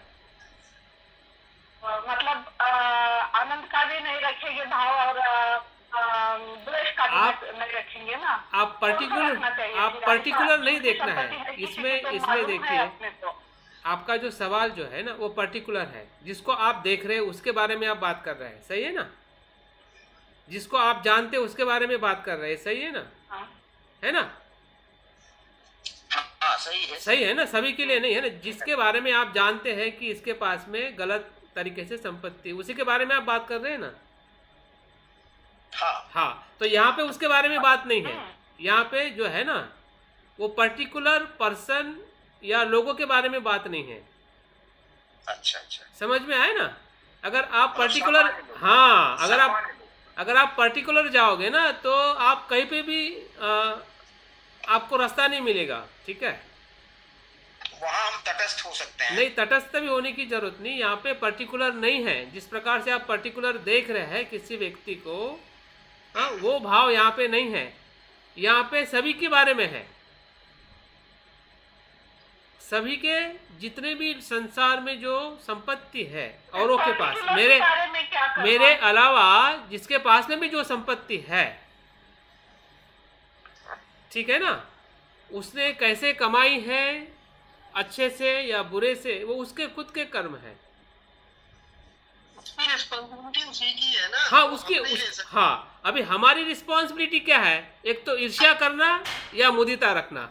मतलब आनंद का भी नहीं रखेंगे भाव, और द्वेष का भी आप नहीं रखेंगे ना। आप कौन सा पर्टिकुलर रखना चाहिए? आप फिर ऐसा पर्टिकुलर नहीं उसकी देखना संपत्ति है किसी इसमें को इसमें मालूम है देखिए, अपने को। आपका जो सवाल जो है ना वो पर्टिकुलर है, जिसको आप देख रहे हैं उसके बारे में आप बात कर रहे हैं, सही है ना? जिसको आप जानते हैं उसके बारे में बात कर रहे हैं, सही है ना? हाँ। है ना? हाँ सही है। सही है ना? सभी के लिए नहीं है ना, जिसके बारे में आप जानते हैं कि इसके पास में गलत तरीके से संपत्ति, उसी के बारे में आप बात कर रहे हैं ना? हाँ हाँ, तो यहाँ पे उसके बारे में बात नहीं है। यहाँ पे जो है ना वो पर्टिकुलर पर्सन या लोगों के बारे में बात नहीं है। अच्छा अच्छा। समझ में आए ना? अगर आप मतलब पर्टिकुलर, सामान्य लोग। हाँ, सामान्य लोग। अगर आप पर्टिकुलर जाओगे ना तो आप कहीं पे भी आपको रास्ता नहीं मिलेगा, ठीक है? वहाँ हम तटस्थ हो सकते हैं। नहीं, तटस्थ भी होने की जरूरत नहीं, यहाँ पे पर्टिकुलर नहीं है। जिस प्रकार से आप पर्टिकुलर देख रहे हैं किसी व्यक्ति को, हाँ, वो भाव यहाँ पे नहीं है। यहाँ पे सभी के बारे में है, सभी के जितने भी संसार में जो संपत्ति है औरों के पास, पर्टिकुलर मेरे के बारे में क्या करना? मेरे अलावा जिसके पास में भी जो संपत्ति है, ठीक है ना, उसने कैसे कमाई है, अच्छे से या बुरे से, वो उसके खुद के कर्म है। उसकी रिस्पॉन्सिबिलिटी उसी की है ना। हाँ, वो उसकी हम नहीं ले सकते। हाँ, अभी हमारी रिस्पॉन्सिबिलिटी क्या है? एक तो ईर्ष्या करना या मुदिता रखना।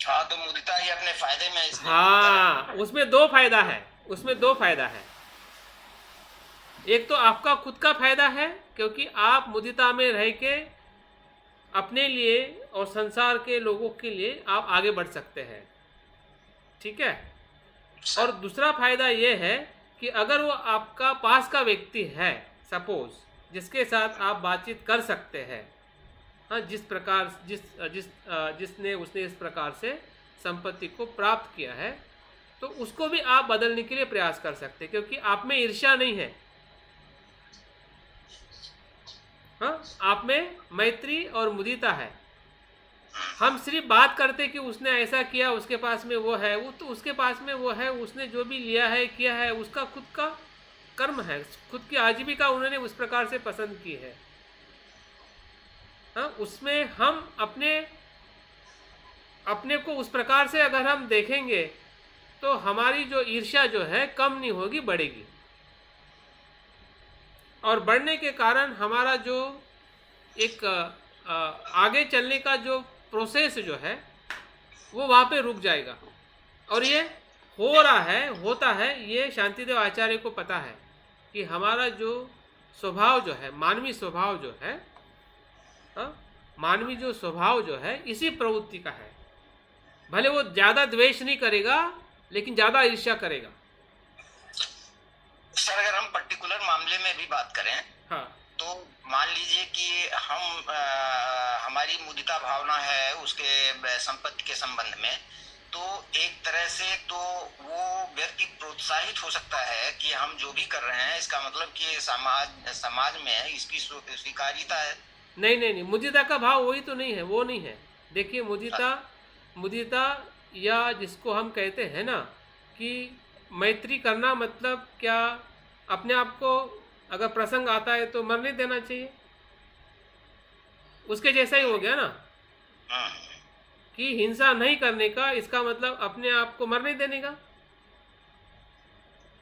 हाँ तो मुदिता ही अपने फायदे में, इसलिए हाँ, उसमें दो फायदा है, उसमें दो फायदा है। एक तो आपका खुद का फायदा है, क्योंकि आप मुदिता में रह के अपने लिए और संसार के लोगों के लिए आप आगे बढ़ सकते हैं, ठीक है? और दूसरा फायदा ये है कि अगर वो आपका पास का व्यक्ति है, सपोज, जिसके साथ आप बातचीत कर सकते हैं, हाँ, जिस प्रकार जिसने उसने इस प्रकार से संपत्ति को प्राप्त किया है, तो उसको भी आप बदलने के लिए प्रयास कर सकते हैं, क्योंकि आप में ईर्ष्या नहीं है। हाँ, आप में मैत्री और मुदिता है। हम सिर्फ बात करते कि उसने ऐसा किया, उसके पास में वो है, वो तो उसके पास में वो है, उसने जो भी लिया है किया है, उसका खुद का कर्म है, खुद की आजीविका उन्होंने उस प्रकार से पसंद की है। हाँ, उसमें हम अपने को उस प्रकार से अगर हम देखेंगे तो हमारी जो ईर्ष्या जो है कम नहीं होगी, बढ़ेगी। और बढ़ने के कारण हमारा जो एक आगे चलने का जो प्रोसेस जो है वो वहाँ पे रुक जाएगा। और ये हो रहा है, होता है, ये शांतिदेव आचार्य को पता है कि हमारा जो स्वभाव जो है, मानवीय स्वभाव जो है, मानवीय जो स्वभाव जो है इसी प्रवृत्ति का है। भले वो ज़्यादा द्वेष नहीं करेगा, लेकिन ज़्यादा ईर्ष्या करेगा। सर अगर हम पर्टिकुलर मामले में भी बात करें, हाँ, तो मान लीजिए कि हम हमारी मुदिता भावना है उसके संपत्ति के संबंध में, तो एक तरह से तो वो व्यक्ति प्रोत्साहित हो सकता है कि हम जो भी कर रहे हैं इसका मतलब कि समाज में इसकी स्वीकार्यता है। नहीं नहीं नहीं, मुदिता का भाव वही तो नहीं है, वो नहीं है। देखिए, मुदिता या जिसको हम कहते हैं ना कि मैत्री करना, मतलब क्या, अपने आप को अगर प्रसंग आता है तो मरने देना चाहिए, उसके जैसा ही हो गया ना। कि हिंसा नहीं करने का इसका मतलब अपने आप को मरने देने का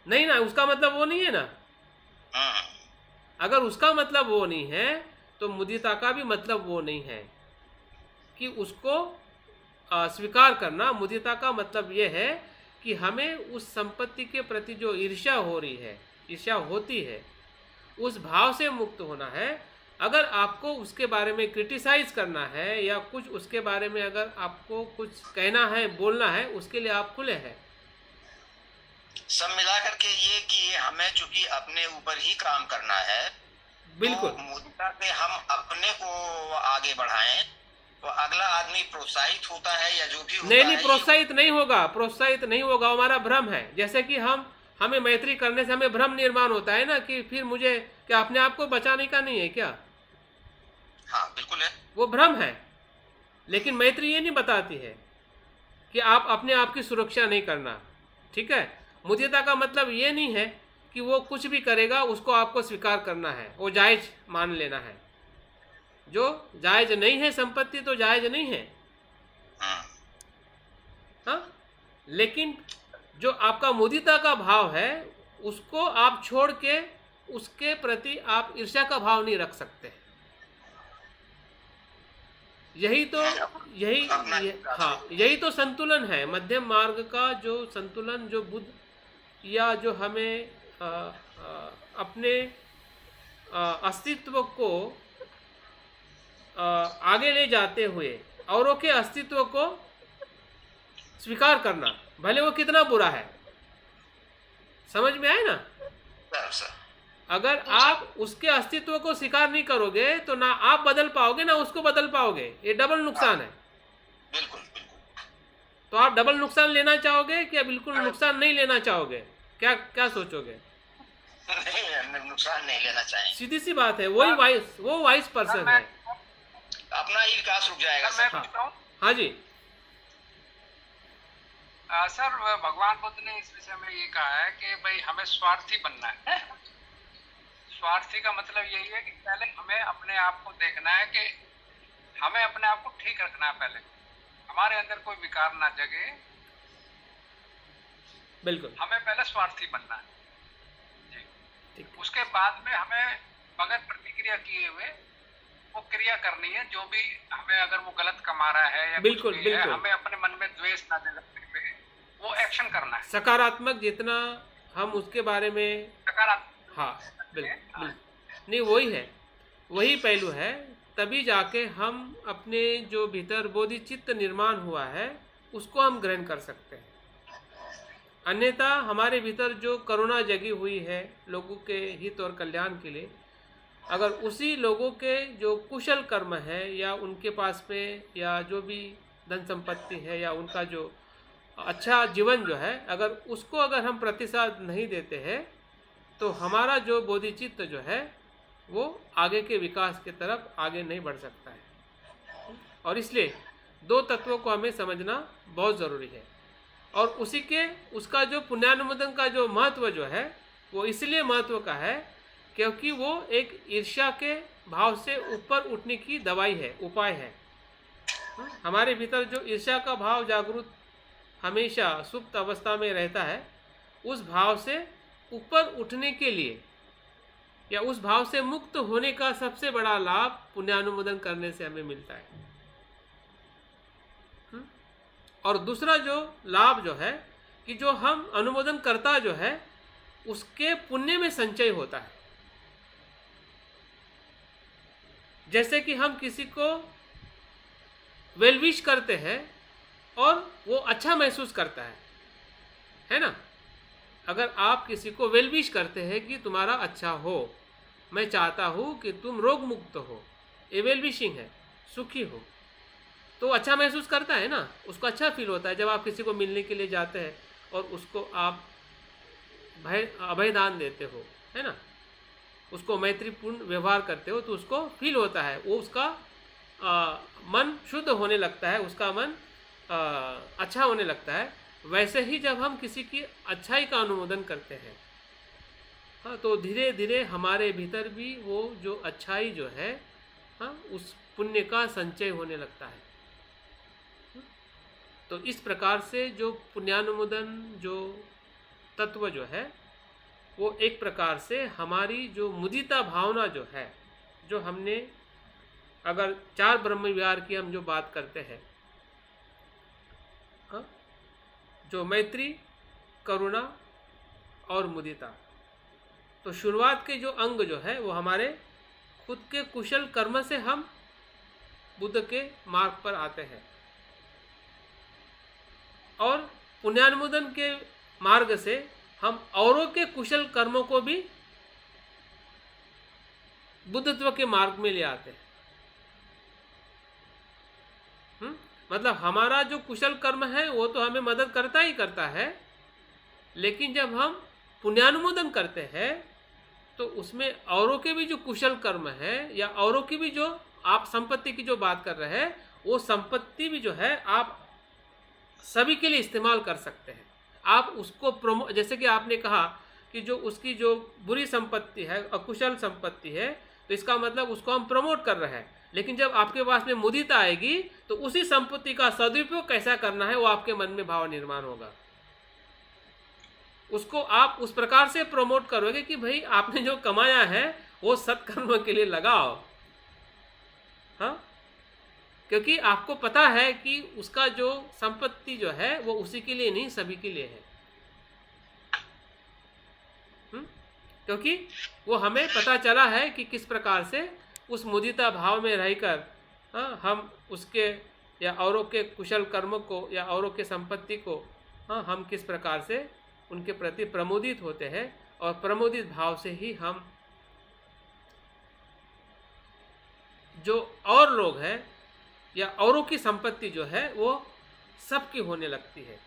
नहीं ना, उसका मतलब वो नहीं है ना। अगर उसका मतलब वो नहीं है तो मुदिता का भी मतलब वो नहीं है कि उसको स्वीकार करना। मुदिता का मतलब ये है कि हमें उस संपत्ति के प्रति जो ईर्ष्या हो रही है, ईर्ष्या होती है, उस भाव से मुक्त होना है। अगर आपको उसके बारे में क्रिटिसाइज करना है या कुछ उसके बारे में अगर आपको कुछ कहना है, बोलना है, उसके लिए आप खुले हैं। सब मिला करके ये कि हमें चूंकि अपने ऊपर ही काम करना है, बिल्कुल, तो मुद्दा पे हम अपने को आगे बढ़ाएं तो अगला आदमी प्रोत्साहित होता है या जो भी होता नहीं, है। प्रोत्साहित नहीं होगा, प्रोत्साहित नहीं होगा, हमारा भ्रम है। जैसे कि हमें मैत्री करने से हमें भ्रम निर्माण होता है ना कि फिर मुझे क्या अपने आप को बचाने का नहीं है क्या? हाँ बिल्कुल है। वो भ्रम है। लेकिन मैत्री ये नहीं बताती है कि आप अपने आप की सुरक्षा नहीं करना, ठीक है। मुदिता का मतलब ये नहीं है कि वो कुछ भी करेगा उसको आपको स्वीकार करना है, वो जायज़ मान लेना है। जो जायज़ नहीं है संपत्ति तो जायज़ नहीं है, हाँ। लेकिन जो आपका मुदिता का भाव है उसको आप छोड़ के उसके प्रति आप ईर्ष्या का भाव नहीं रख सकते। यही तो हाँ, यही तो संतुलन है। मध्यम मार्ग का जो संतुलन, जो बुद्ध या जो हमें अपने अस्तित्व को आगे ले जाते हुए औरों के अस्तित्व को स्वीकार करना, भले वो कितना बुरा है। समझ में आए ना? अगर आप उसके अस्तित्व को स्वीकार नहीं करोगे तो ना आप बदल पाओगे ना उसको बदल पाओगे, ये डबल नुकसान है। बिल्कुल। तो आप डबल नुकसान लेना चाहोगे क्या बिल्कुल नुकसान नहीं लेना चाहोगे? क्या क्या सोचोगे? नहीं, नुकसान नहीं लेना चाहिए। सीधी सी बात है, वो वाइस पर्सन है। अपना ही विकास रुक जाएगा। मैं पूछता हूँ हाँ जी। सर, भगवान बुद्ध ने इस विषय में ये कहा है कि भाई हमें स्वार्थी बनना है। स्वार्थी का मतलब यही है कि पहले हमें अपने आप को देखना है कि हमें अपने आप को ठीक रखना है, पहले हमारे अंदर कोई विकार ना जगे। बिल्कुल, हमें पहले स्वार्थी बनना है जी। ठीक। उसके बाद में हमें बगैर प्रतिक्रिया किए हुए वो क्रिया करनी है, जो भी हमें अगर वो गलत कमा रहा है या बिल्कुल, कुछ भी है, बिल्कुल। हमें अपने मन में द्वेष ना दिलाते हुए वो एक्शन करना है। सकारात्मक जितना हम उसके बारे में, सकारात्मक। हाँ बिल्कुल, नहीं वही है, वही पहलू है। तभी जाके हम अपने जो भीतर बोधिचित्त निर्माण हुआ है उसको हम ग्रहण कर सकते हैं। अन्यथा हमारे भीतर जो करुणा जगी हुई है लोगों के हित और कल्याण के लिए, अगर उसी लोगों के जो कुशल कर्म है या उनके पास में या जो भी धन संपत्ति है या उनका जो अच्छा जीवन जो है, अगर उसको अगर हम प्रतिसाद नहीं देते हैं तो हमारा जो बोधिचित्त जो है वो आगे के विकास की तरफ आगे नहीं बढ़ सकता है। और इसलिए दो तत्वों को हमें समझना बहुत ज़रूरी है। और उसका जो पुण्यानुमोदन का जो महत्व जो है वो इसलिए महत्व का है क्योंकि वो एक ईर्ष्या के भाव से ऊपर उठने की दवाई है, उपाय है। हमारे भीतर जो ईर्ष्या का भाव जागृत हमेशा सुप्त अवस्था में रहता है, उस भाव से ऊपर उठने के लिए या उस भाव से मुक्त होने का सबसे बड़ा लाभ पुण्यानुमोदन करने से हमें मिलता है। और दूसरा जो लाभ जो है कि जो हम अनुमोदन करता जो है उसके पुण्य में संचय होता है। जैसे कि हम किसी को वेलविश करते हैं और वो अच्छा महसूस करता है ना। अगर आप किसी को वेलविश करते हैं कि तुम्हारा अच्छा हो, मैं चाहता हूँ कि तुम रोग मुक्त हो, ये वेलविशिंग है, सुखी हो, तो अच्छा महसूस करता है ना, उसको अच्छा फील होता है। जब आप किसी को मिलने के लिए जाते हैं और उसको आप अभयदान देते हो, है ना, उसको मैत्रीपूर्ण व्यवहार करते हो, तो उसको फील होता है, वो उसका मन शुद्ध होने लगता है, उसका मन अच्छा होने लगता है। वैसे ही जब हम किसी की अच्छाई का अनुमोदन करते हैं, हाँ, तो धीरे धीरे हमारे भीतर भी वो जो अच्छाई जो है, हाँ, उस पुण्य का संचय होने लगता है। तो इस प्रकार से जो पुण्यानुमोदन जो तत्व जो है वो एक प्रकार से हमारी जो मुदिता भावना जो है, जो हमने अगर 4 ब्रह्म विहार की हम जो बात करते हैं, हाँ, जो मैत्री, करुणा और मुदिता, तो शुरुआत के जो अंग जो है वो हमारे खुद के कुशल कर्म से हम बुद्ध के मार्ग पर आते हैं। और पुण्यानुमोदन के मार्ग से हम औरों के कुशल कर्मों को भी बुद्धत्व के मार्ग में ले आते हैं। मतलब हमारा जो कुशल कर्म है वो तो हमें मदद करता ही करता है, लेकिन जब हम पुण्यानुमोदन करते हैं तो उसमें औरों के भी जो कुशल कर्म है या औरों की भी जो आप संपत्ति की जो बात कर रहे हैं, वो संपत्ति भी जो है आप सभी के लिए इस्तेमाल कर सकते हैं। आप उसको जैसे कि आपने कहा कि जो उसकी जो बुरी संपत्ति है, अकुशल संपत्ति है, तो इसका मतलब उसको हम प्रमोट कर रहे हैं। लेकिन जब आपके पास में मुदिता आएगी तो उसी संपत्ति का सदुपयोग कैसा करना है वो आपके मन में भाव निर्माण होगा। उसको आप उस प्रकार से प्रमोट करोगे कि भाई आपने जो कमाया है वो सत्कर्म के लिए लगाओ। हाँ, क्योंकि आपको पता है कि उसका जो संपत्ति जो है वो उसी के लिए नहीं, सभी के लिए है। क्योंकि वो हमें पता चला है कि किस प्रकार से उस मुदिता भाव में रहकर हम उसके या औरों के कुशल कर्म को या औरों के संपत्ति को हम किस प्रकार से उनके प्रति प्रमोदित होते हैं, और प्रमोदित भाव से ही हम जो और लोग हैं या औरों की संपत्ति जो है वो सबकी होने लगती है,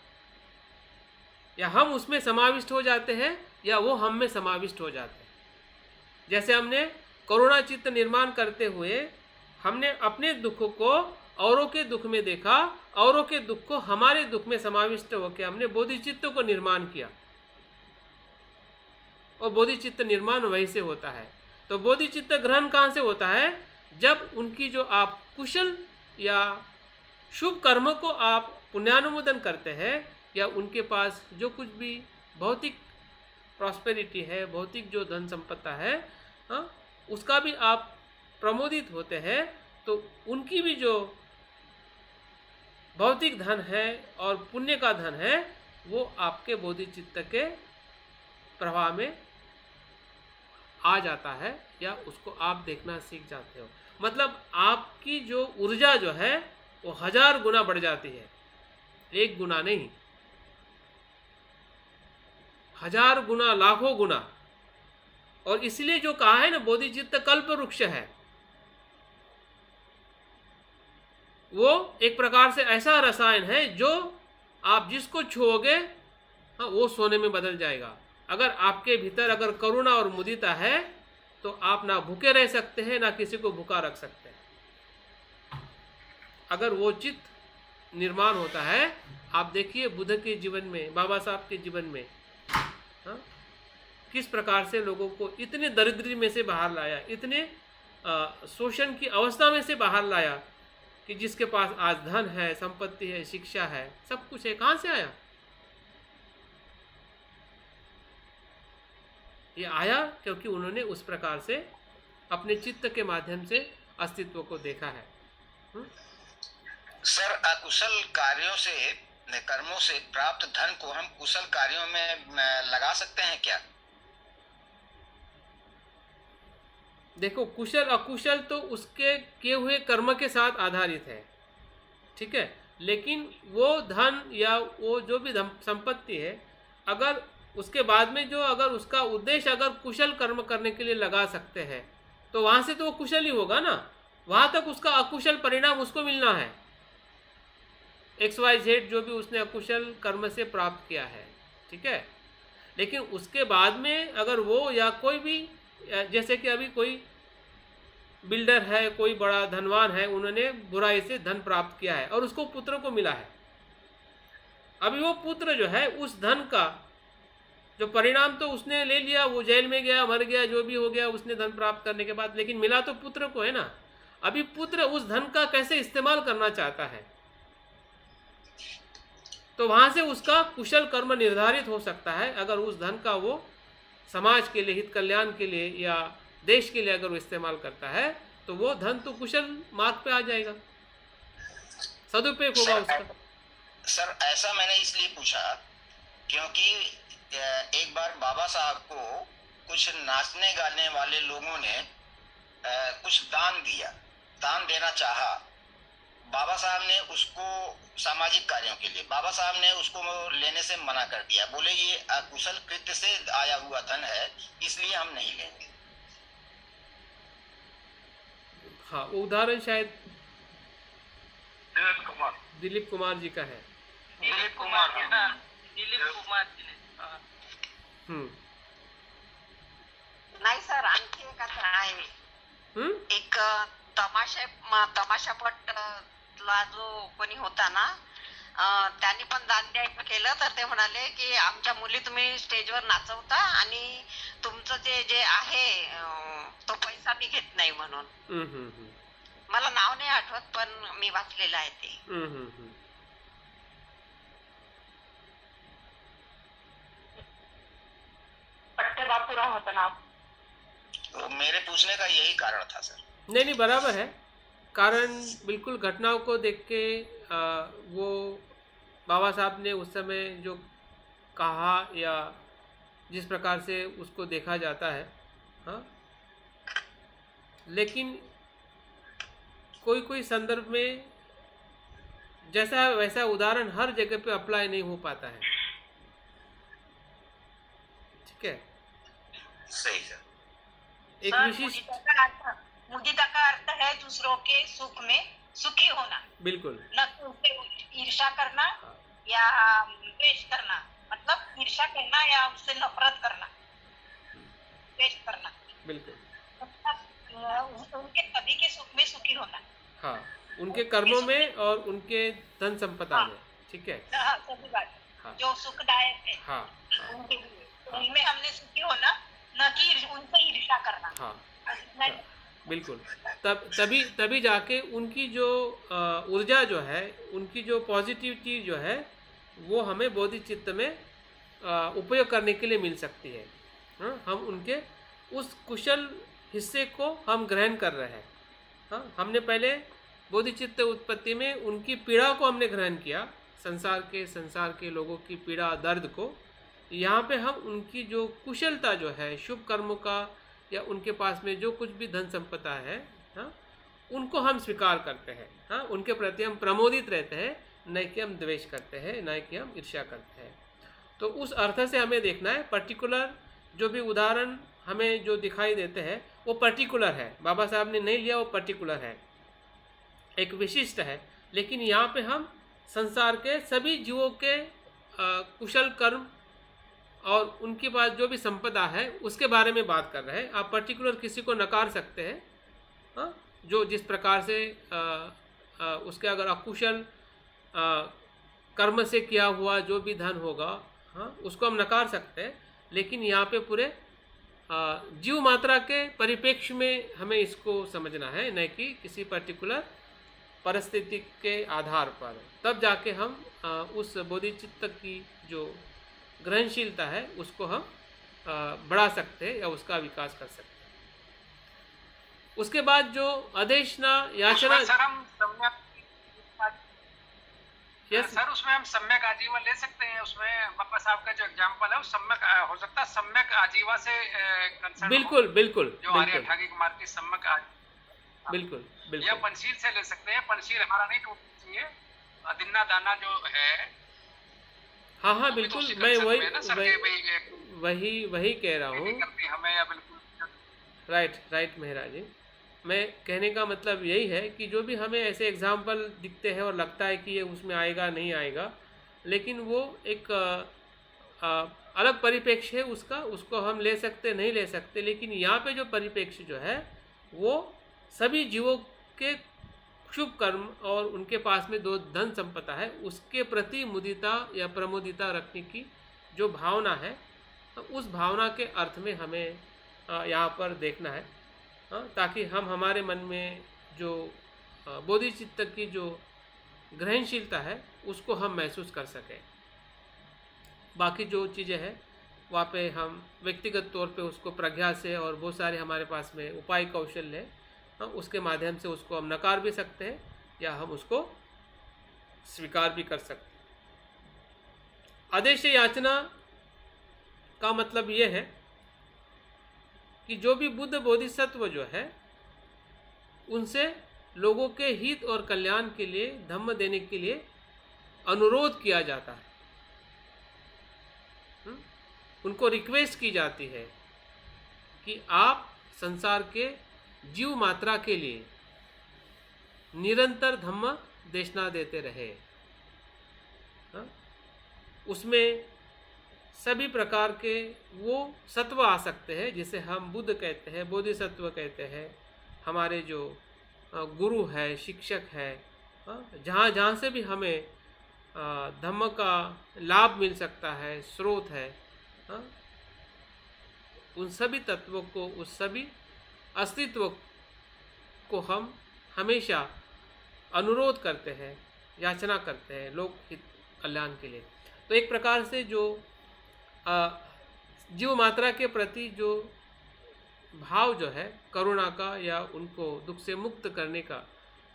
या हम उसमें समाविष्ट हो जाते हैं या वो हम में समाविष्ट हो जाते हैं। जैसे हमने करुणा चित्त निर्माण करते हुए हमने अपने दुख को औरों के दुख में देखा, औरों के दुख को हमारे दुख में समाविष्ट होकर हमने बोधिचित्त को निर्माण किया, और बोधिचित्त निर्माण वहीं से होता है। तो बोधिचित्त ग्रहण कहाँ से होता है? जब उनकी जो आप कुशल या शुभ कर्म को आप पुण्यानुमोदन करते हैं, या उनके पास जो कुछ भी भौतिक प्रॉस्पेरिटी है, भौतिक जो धन संपत्ति है, उसका भी आप प्रमोदित होते हैं, तो उनकी भी जो भौतिक धन है और पुण्य का धन है वो आपके बोधिचित्त के प्रवाह में आ जाता है, या उसको आप देखना सीख जाते हो। मतलब आपकी जो ऊर्जा जो है वो 1000 गुना बढ़ जाती है, 1 गुना नहीं, 1000 गुना, लाखों गुना। और इसलिए जो कहा है ना, बोधिचित्त कल्प वृक्ष है, वो एक प्रकार से ऐसा रसायन है जो आप जिसको छुओगे वो सोने में बदल जाएगा। अगर आपके भीतर अगर करुणा और मुदिता है तो आप ना भूखे रह सकते हैं, ना किसी को भूखा रख सकते हैं। अगर वो चित्त निर्माण होता है, आप देखिए बुद्ध के जीवन में, बाबा साहब के जीवन में किस प्रकार से लोगों को इतने दरिद्री में से बाहर लाया, इतने शोषण की अवस्था में से बाहर लाया, कि जिसके पास आज धन है, संपत्ति है, शिक्षा है, सब कुछ है, कहाँ से आया? ये आया क्योंकि उन्होंने उस प्रकार से अपने चित्त के माध्यम से अस्तित्व को देखा है। सर, अकुशल कार्यों से, कर्मों से प्राप्त धन को हम कुशल कार्यों में लगा सकते हैं क्या? देखो, कुशल अकुशल तो उसके किए हुए कर्म के साथ आधारित है, ठीक है। लेकिन वो धन या वो जो भी संपत्ति है, अगर उसके बाद में जो अगर उसका उद्देश्य अगर कुशल कर्म करने के लिए लगा सकते हैं, तो वहाँ से तो वो कुशल ही होगा ना। वहाँ तक उसका अकुशल परिणाम उसको मिलना है, XYZ जो भी उसने अकुशल कर्म से प्राप्त किया है, ठीक है। लेकिन उसके बाद में अगर वो या कोई भी, जैसे कि अभी कोई बिल्डर है, कोई बड़ा धनवान है, उन्होंने बुराई से धन प्राप्त किया है और उसको पुत्र को मिला है। अभी वो पुत्र जो है उस धन का जो परिणाम तो उसने ले लिया, वो जेल में गया, मर गया, जो भी हो गया उसने धन प्राप्त करने के बाद, लेकिन मिला तो पुत्र को है ना। अभी पुत्र उस धन का कैसे इस्तेमाल करना चाहता है, तो वहां से उसका कुशल कर्म निर्धारित हो सकता है। अगर उस धन का वो समाज के लिए, हित कल्याण के लिए या देश के लिए अगर वो इस्तेमाल करता है, तो वो धन तो कुशल मार्ग पे आ जाएगा, सदुपयोग होगा उसका। सर, ऐसा मैंने इसलिए पूछा क्योंकि एक बार बाबा साहब को कुछ नाचने गाने वाले लोगों ने कुछ दान देना चाहा। बाबा साहब ने उसको सामाजिक कार्यों के लिए, बाबा साहब ने उसको लेने से मना कर दिया, बोले ये अकुशल कृत्य से आया हुआ धन है, इसलिए हम नहीं लेंगे। हाँ, वो उदाहरण शायद दिलीप कुमार जी का है। दिलीप कुमार जी ने। नाही सर, आणखी एक आता आहे, एक तमाशापटला जो कोणी होता ना, त्यांनी पण दान द्यायचं केलं तर ते म्हणाले की आमच्या मुली तुम्ही स्टेजवर नाचवता आणि तुमचं जे आहे तो पैसा मी घेत नाही म्हणून. हम्म, हम्म, हम्म, मला नाव नाही आठवत पण मी वाचलेलं आहे ते. हम्म, हम्म, हम्म. पट्टे बापूराव होतं नाव. तो मेरे पूछने का यही कारण था सर. नहीं नहीं, बराबर है. कारण बिल्कुल घटनाओं को देख के वो बाबा साहब ने उस समय जो कहा या जिस प्रकार से उसको देखा जाता है, हाँ, लेकिन कोई कोई संदर्भ में जैसा वैसा उदाहरण हर जगह पे अप्लाई नहीं हो पाता है. ठीक है. सही सर. एक सर, विशिष्ट, मुदिता का अर्थ है दूसरों के सुख में सुखी होना, बिल्कुल, न कि उनसे ईर्ष्या करना हाँ, या द्वेष करना. मतलब ईर्ष्या करना या उससे नफरत करना, द्वेष करना. बिल्कुल, मतलब उनके सभी के सुख में सुखी होना. हाँ, उनके कर्मों में और उनके धन संपदा में. ठीक है. हाँ, सभी बात हाँ, जो सुखदायक है हाँ, हाँ, उनके लिए, उनमें हमने सुखी होना, न कि उनसे ईर्ष्या करना. हाँ, नहीं, बिल्कुल. तभी तभी जाके उनकी जो ऊर्जा जो है, उनकी जो पॉजिटिविटी जो है, वो हमें बोधिचित्त में उपयोग करने के लिए मिल सकती है. हाँ, हम उनके उस कुशल हिस्से को हम ग्रहण कर रहे हैं. हाँ, हमने पहले बोधिचित्त उत्पत्ति में उनकी पीड़ा को हमने ग्रहण किया, संसार के लोगों की पीड़ा दर्द को. यहाँ पे हम उनकी जो कुशलता जो है शुभ कर्मों का, या उनके पास में जो कुछ भी धन संपदा है, हाँ, उनको हम स्वीकार करते हैं. हाँ, उनके प्रति हम प्रमोदित रहते हैं, न कि हम द्वेष करते हैं, न कि हम ईर्ष्या करते हैं. तो उस अर्थ से हमें देखना है. पर्टिकुलर जो भी उदाहरण हमें जो दिखाई देते हैं वो पर्टिकुलर है. बाबा साहब ने नहीं लिया, वो पर्टिकुलर है, एक विशिष्ट है. लेकिन यहाँ पे हम संसार के सभी जीवों के कुशल कर्म और उनके पास जो भी संपदा है उसके बारे में बात कर रहे हैं. आप पर्टिकुलर किसी को नकार सकते हैं, हाँ, जो जिस प्रकार से उसके अगर अकुशल कर्म से किया हुआ जो भी धन होगा, हाँ, उसको हम नकार सकते हैं. लेकिन यहाँ पे पूरे जीव मात्रा के परिप्रेक्ष्य में हमें इसको समझना है, न कि किसी पर्टिकुलर परिस्थिति के आधार पर. तब जाके हम उस बोधिचित्त की जो ग्रहणशीलता है उसको हम बढ़ा सकते हैं या उसका विकास कर सकते हैं. उसके बाद जो अदेशना याचना, उसमें सर हम सम्यक, यस, सर उसमें हम सम्यक आजीवन ले सकते हैं. उसमें बाबा साहब का जो एग्जाम्पल है वो सम्यक हो सकता है, सम्यक आजीवा से कंसर्न, बिल्कुल बिल्कुल जो आर्य बिल्कुल ठागी कुमार की सम्यक बिल्कुल या बिल्कुल. पंचशील से ले सकते हैं. पंचशील हमारा नहीं टूटना चाहिए. दिन्ना दाना जो है हाँ हाँ, वो भी तो बिल्कुल. उसी मैं concept में है ना सर, कि वही वही कह रहा हूँ. करती हमें या बिल्कुल. राइट राइट मेहरा जी. मैं कहने का मतलब यही है कि जो भी हमें ऐसे एग्जाम्पल दिखते हैं और लगता है कि ये उसमें आएगा नहीं आएगा, लेकिन वो एक अलग परिप्रेक्ष्य है उसका, उसको हम ले सकते नहीं ले सकते. लेकिन यहाँ पे जो परिप्रेक्ष्य जो है वो सभी जीवों के शुभ कर्म और उनके पास में जो धन संपदा है उसके प्रति मुदिता या प्रमोदिता रखने की जो भावना है, उस भावना के अर्थ में हमें यहाँ पर देखना है, ताकि हम हमारे मन में जो बोधिचित्त की जो ग्रहणशीलता है उसको हम महसूस कर सकें. बाकी जो चीज़ें हैं वहाँ पे हम व्यक्तिगत तौर पे उसको प्रज्ञा से और बहुत सारे हमारे पास में उपाय कौशल है, उसके माध्यम से उसको हम नकार भी सकते हैं या हम उसको स्वीकार भी कर सकते हैं. आदेश याचना का मतलब ये है कि जो भी बुद्ध बोधिसत्व जो है उनसे लोगों के हित और कल्याण के लिए धम्म देने के लिए अनुरोध किया जाता है. उनको रिक्वेस्ट की जाती है कि आप संसार के जीव मात्रा के लिए निरंतर धम्म देशना देते रहे. उसमें सभी प्रकार के वो सत्व आ सकते हैं जिसे हम बुद्ध कहते हैं, बोधिसत्व कहते हैं, हमारे जो गुरु है, शिक्षक है, जहाँ जहाँ से भी हमें धम्म का लाभ मिल सकता है, स्रोत है, हाँ, उन सभी तत्वों को, उस सभी अस्तित्व को हम हमेशा अनुरोध करते हैं, याचना करते हैं लोक हित कल्याण के लिए। तो एक प्रकार से जो जीव मात्रा के प्रति जो भाव जो है करुणा का, या उनको दुख से मुक्त करने का,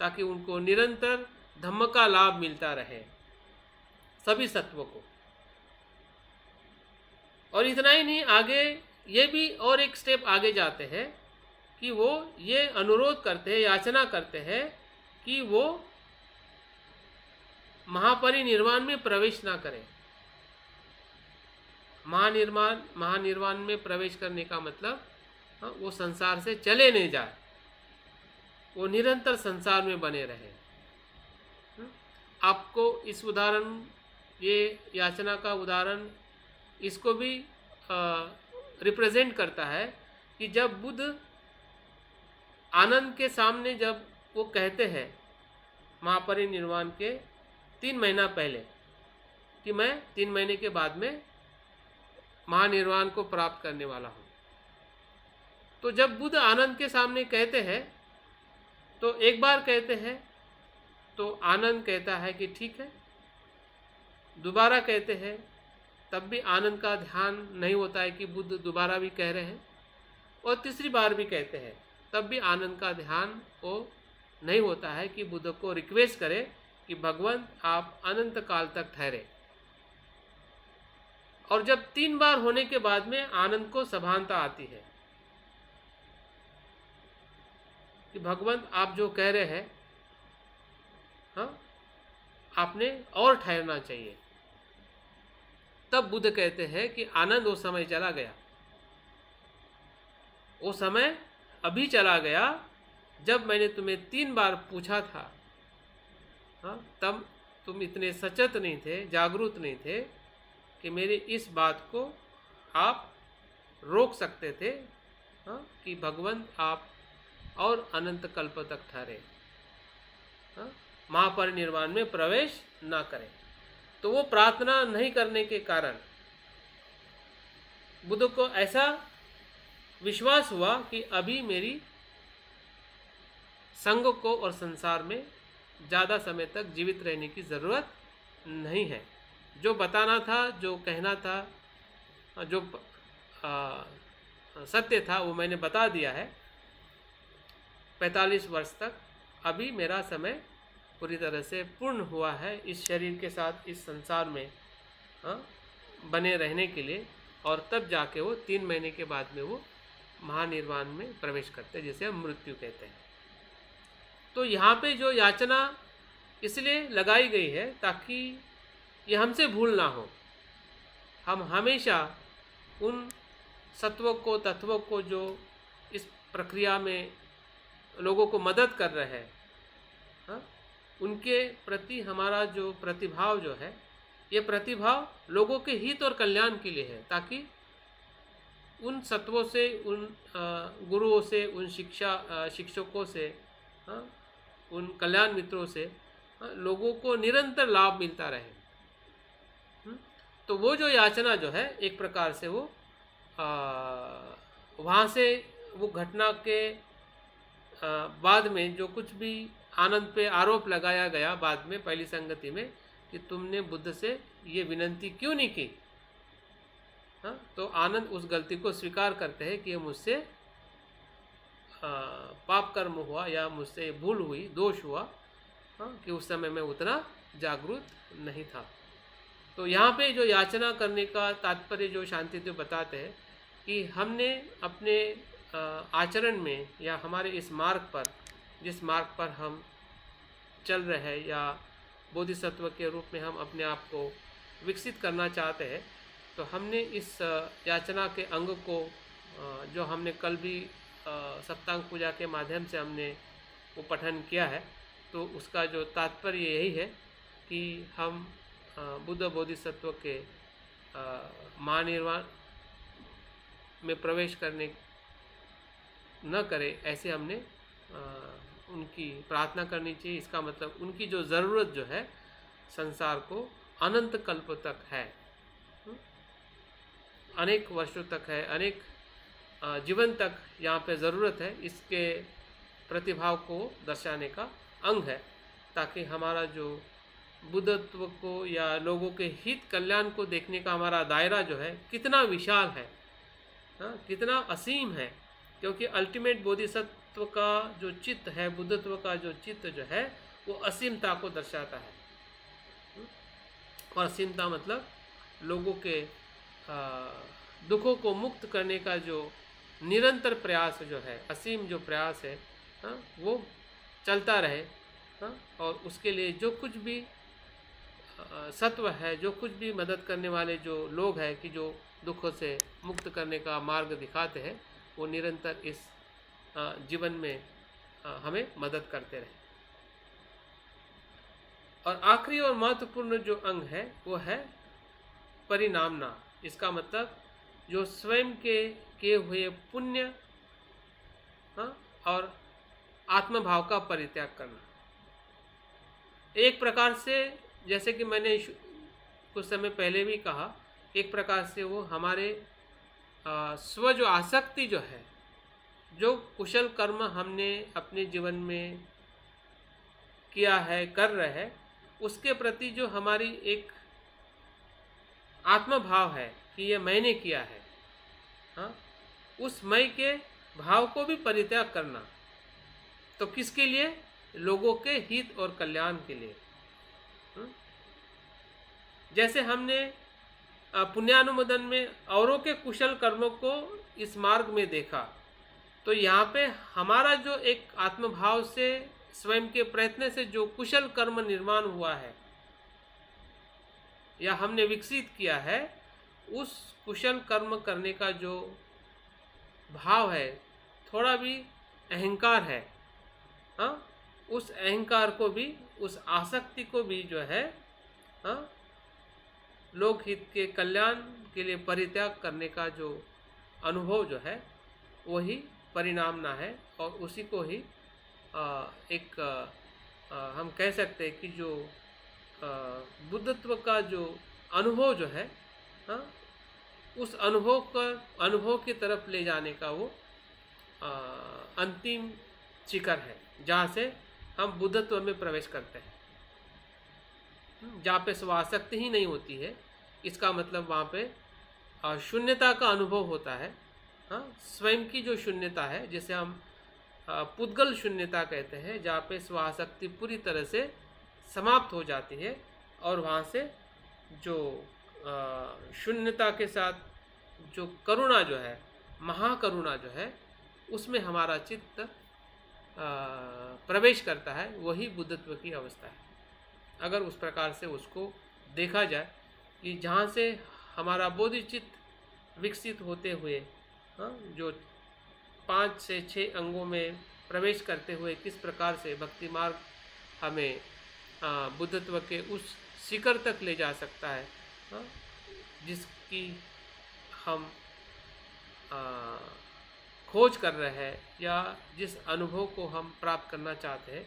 ताकि उनको निरंतर धम्म का लाभ मिलता रहे सभी सत्वों को। और इतना ही नहीं, आगे ये भी और एक स्टेप आगे जाते हैं कि वो ये अनुरोध करते हैं, याचना करते हैं कि वो महापरिनिर्वाण में प्रवेश ना करें। महानिर्वाण में प्रवेश करने का मतलब, हाँ, वो संसार से चले नहीं जाए, वो निरंतर संसार में बने रहे। आपको इस उदाहरण, ये याचना का उदाहरण इसको भी रिप्रेजेंट करता है कि जब बुद्ध आनंद के सामने जब वो कहते हैं महापरिनिर्वाण के 3 महीना पहले कि मैं 3 महीने के बाद में महानिर्वाण को प्राप्त करने वाला हूँ, तो जब बुद्ध आनंद के सामने कहते हैं तो एक बार कहते हैं तो आनंद कहता है कि ठीक है, दोबारा कहते हैं तब भी आनंद का ध्यान नहीं होता है कि बुद्ध दोबारा भी कह रहे हैं, और तीसरी बार भी कहते हैं तब भी आनंद का ध्यान वो नहीं होता है कि बुद्ध को रिक्वेस्ट करे कि भगवान आप अनंत काल तक ठहरे। और जब 3 बार होने के बाद में आनंद को सभानता आती है कि भगवान आप जो कह रहे हैं, हाँ, आपने और ठहरना चाहिए। तब बुद्ध कहते हैं कि आनंद वो समय चला गया, वो समय अभी चला गया जब मैंने तुम्हें 3 बार पूछा था, हाँ, तब तुम इतने सचेत नहीं थे, जागरूक नहीं थे कि मेरी इस बात को आप रोक सकते थे, हाँ, कि भगवान आप और अनंत कल्प तक ठहरे, हाँ, महापरिनिर्वाण में प्रवेश ना करें। तो वो प्रार्थना नहीं करने के कारण बुद्ध को ऐसा विश्वास हुआ कि अभी मेरी संग को और संसार में ज़्यादा समय तक जीवित रहने की ज़रूरत नहीं है। जो बताना था, जो कहना था, जो सत्य था वो मैंने बता दिया है। 45 वर्ष तक अभी मेरा समय पूरी तरह से पूर्ण हुआ है इस शरीर के साथ, इस संसार में, हाँ, बने रहने के लिए। और तब जाके वो 3 महीने के बाद में वो महानिर्वाण में प्रवेश करते हैं, जिसे हम मृत्यु कहते हैं। तो यहाँ पे जो याचना इसलिए लगाई गई है ताकि ये हमसे भूल ना हो। हम हमेशा उन सत्वों को, तत्वों को जो इस प्रक्रिया में लोगों को मदद कर रहे हैं, हाँ, उनके प्रति हमारा जो प्रतिभाव जो है, ये प्रतिभाव लोगों के हित और कल्याण के लिए है, ताकि उन सत्वों से, उन गुरुओं से, उन शिक्षकों से, हाँ, उन कल्याण मित्रों से, हाँ, लोगों को निरंतर लाभ मिलता रहे। तो वो जो याचना जो है एक प्रकार से वो वहाँ से वो घटना के बाद में जो कुछ भी आनंद पे आरोप लगाया गया बाद में पहली संगति में कि तुमने बुद्ध से ये विनंती क्यों नहीं की, हाँ, तो आनंद उस गलती को स्वीकार करते हैं कि ये मुझसे पाप कर्म हुआ या मुझसे भूल हुई, दोष हुआ, हाँ, कि उस समय मैं उतना जागरूक नहीं था। तो यहाँ पे जो याचना करने का तात्पर्य जो शांतिदेव बताते हैं कि हमने अपने आचरण में या हमारे इस मार्ग पर, जिस मार्ग पर हम चल रहे हैं या बोधिसत्व के रूप में हम अपने आप को विकसित करना चाहते हैं, तो हमने इस याचना के अंग को जो हमने कल भी सप्तांग पूजा के माध्यम से हमने वो पठन किया है, तो उसका जो तात्पर्य यही है कि हम बुद्ध बोधिसत्व के महानिर्वाण में प्रवेश करने न करें, ऐसे हमने उनकी प्रार्थना करनी चाहिए। इसका मतलब उनकी जो ज़रूरत जो है संसार को अनंत कल्प तक है, अनेक वर्षों तक है, अनेक जीवन तक यहाँ पे ज़रूरत है, इसके प्रतिभाव को दर्शाने का अंग है, ताकि हमारा जो बुद्धत्व को या लोगों के हित कल्याण को देखने का हमारा दायरा जो है कितना विशाल है, कितना असीम है, क्योंकि अल्टीमेट बोधिसत्व का जो चित्त है, बुद्धत्व का जो चित्त जो है वो असीमता को दर्शाता है। और असीमता मतलब लोगों के दुखों को मुक्त करने का जो निरंतर प्रयास जो है, असीम जो प्रयास है, वो चलता रहे, और उसके लिए जो कुछ भी सत्व है, जो कुछ भी मदद करने वाले जो लोग हैं कि जो दुखों से मुक्त करने का मार्ग दिखाते हैं, वो निरंतर इस जीवन में हमें मदद करते रहे। और आखिरी और महत्वपूर्ण जो अंग है वो है परिणामना। इसका मतलब जो स्वयं के किए हुए पुण्य और आत्मभाव का परित्याग करना। एक प्रकार से, जैसे कि मैंने कुछ समय पहले भी कहा, एक प्रकार से वो हमारे स्व जो आसक्ति जो है, जो कुशल कर्म हमने अपने जीवन में किया है, कर रहे हैं, उसके प्रति जो हमारी एक आत्मभाव है कि ये मैंने किया है, उस मैं के भाव को भी परित्याग करना। तो किसके लिए? लोगों के हित और कल्याण के लिए। जैसे हमने पुण्यानुमोदन में औरों के कुशल कर्मों को इस मार्ग में देखा, तो यहाँ पे हमारा जो एक आत्मभाव से स्वयं के प्रयत्न से जो कुशल कर्म निर्माण हुआ है या हमने विकसित किया है, उस कुशल कर्म करने का जो भाव है, थोड़ा भी अहंकार है, उस अहंकार को भी, उस आसक्ति को भी जो है लोक हित के कल्याण के लिए परित्याग करने का जो अनुभव जो है वही परिणामना है। और उसी को ही हम कह सकते हैं कि जो बुद्धत्व का जो अनुभव जो है, उस अनुभव की तरफ ले जाने का वो अंतिम शिखर है, जहाँ से हम बुद्धत्व में प्रवेश करते हैं, जहाँ पे स्वासक्ति ही नहीं होती है। इसका मतलब वहाँ पे शून्यता का अनुभव होता है, स्वयं की जो शून्यता है, जिसे हम पुद्गल शून्यता कहते हैं, जहाँ पे स्वासक्ति पूरी तरह से समाप्त हो जाती है, और वहाँ से जो शून्यता के साथ जो करुणा जो है, महाकरुणा जो है, उसमें हमारा चित्त प्रवेश करता है। वही बुद्धत्व की अवस्था है। अगर उस प्रकार से उसको देखा जाए कि जहाँ से हमारा बोधिचित्त विकसित होते हुए जो 5 से 6 अंगों में प्रवेश करते हुए किस प्रकार से भक्ति मार्ग हमें बुद्धत्व के उस शिखर तक ले जा सकता है, जिसकी हम खोज कर रहे हैं या जिस अनुभव को हम प्राप्त करना चाहते हैं,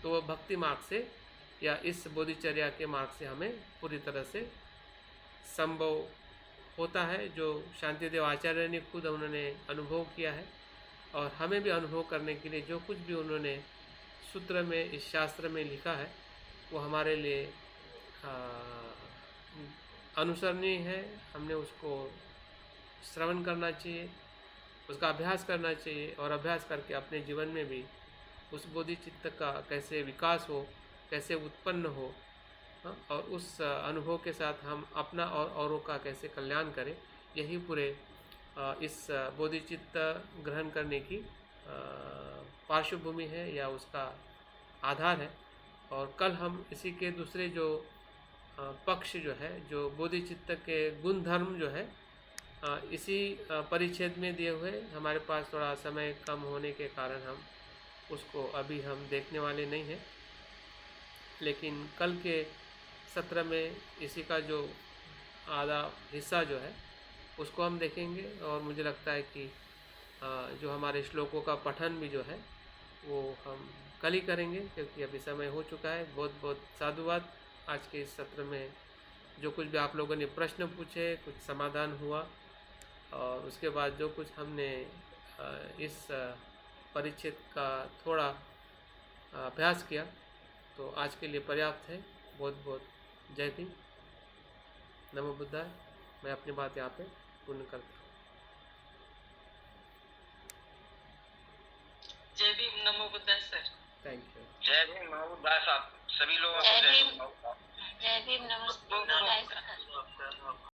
तो वह भक्ति मार्ग से या इस बोधिचर्या के मार्ग से हमें पूरी तरह से संभव होता है, जो शांतिदेव आचार्य ने खुद उन्होंने अनुभव किया है। और हमें भी अनुभव करने के लिए जो कुछ भी उन्होंने सूत्र में, इस शास्त्र में लिखा है, वो हमारे लिए अनुसरणीय है। हमने उसको श्रवण करना चाहिए, उसका अभ्यास करना चाहिए, और अभ्यास करके अपने जीवन में भी उस बोधिचित्त का कैसे विकास हो, कैसे उत्पन्न हो, और उस अनुभव के साथ हम अपना और औरों का कैसे कल्याण करें, यही पूरे इस बोधिचित्त ग्रहण करने की पार्श्वभूमि है या उसका आधार है। और कल हम इसी के दूसरे जो पक्ष जो है, जो बोधिचित्त के गुण धर्म जो है, इसी परिच्छेद में दिए हुए, हमारे पास थोड़ा समय कम होने के कारण हम उसको अभी हम देखने वाले नहीं हैं, लेकिन कल के सत्र में इसी का जो आधा हिस्सा जो है उसको हम देखेंगे। और मुझे लगता है कि जो हमारे श्लोकों का पठन भी जो है वो हम कल ही करेंगे, क्योंकि अभी समय हो चुका है। बहुत बहुत साधुवाद। आज के इस सत्र में जो कुछ भी आप लोगों ने प्रश्न पूछे, कुछ समाधान हुआ, और उसके बाद जो कुछ हमने इस परिच्छेद का थोड़ा अभ्यास किया, तो आज के लिए पर्याप्त है। बहुत बहुत जय भीम, नमो बुद्धाय। मैं अपनी बात यहाँ पे पूर्ण करता हूँ। जय भीम, नमो बुद्धाय सर। Thank you. जय भीम नमो बुद्धाय साहब, सभी लोगों को जय जय भीम। भीम। जय भीम, नमस्ते।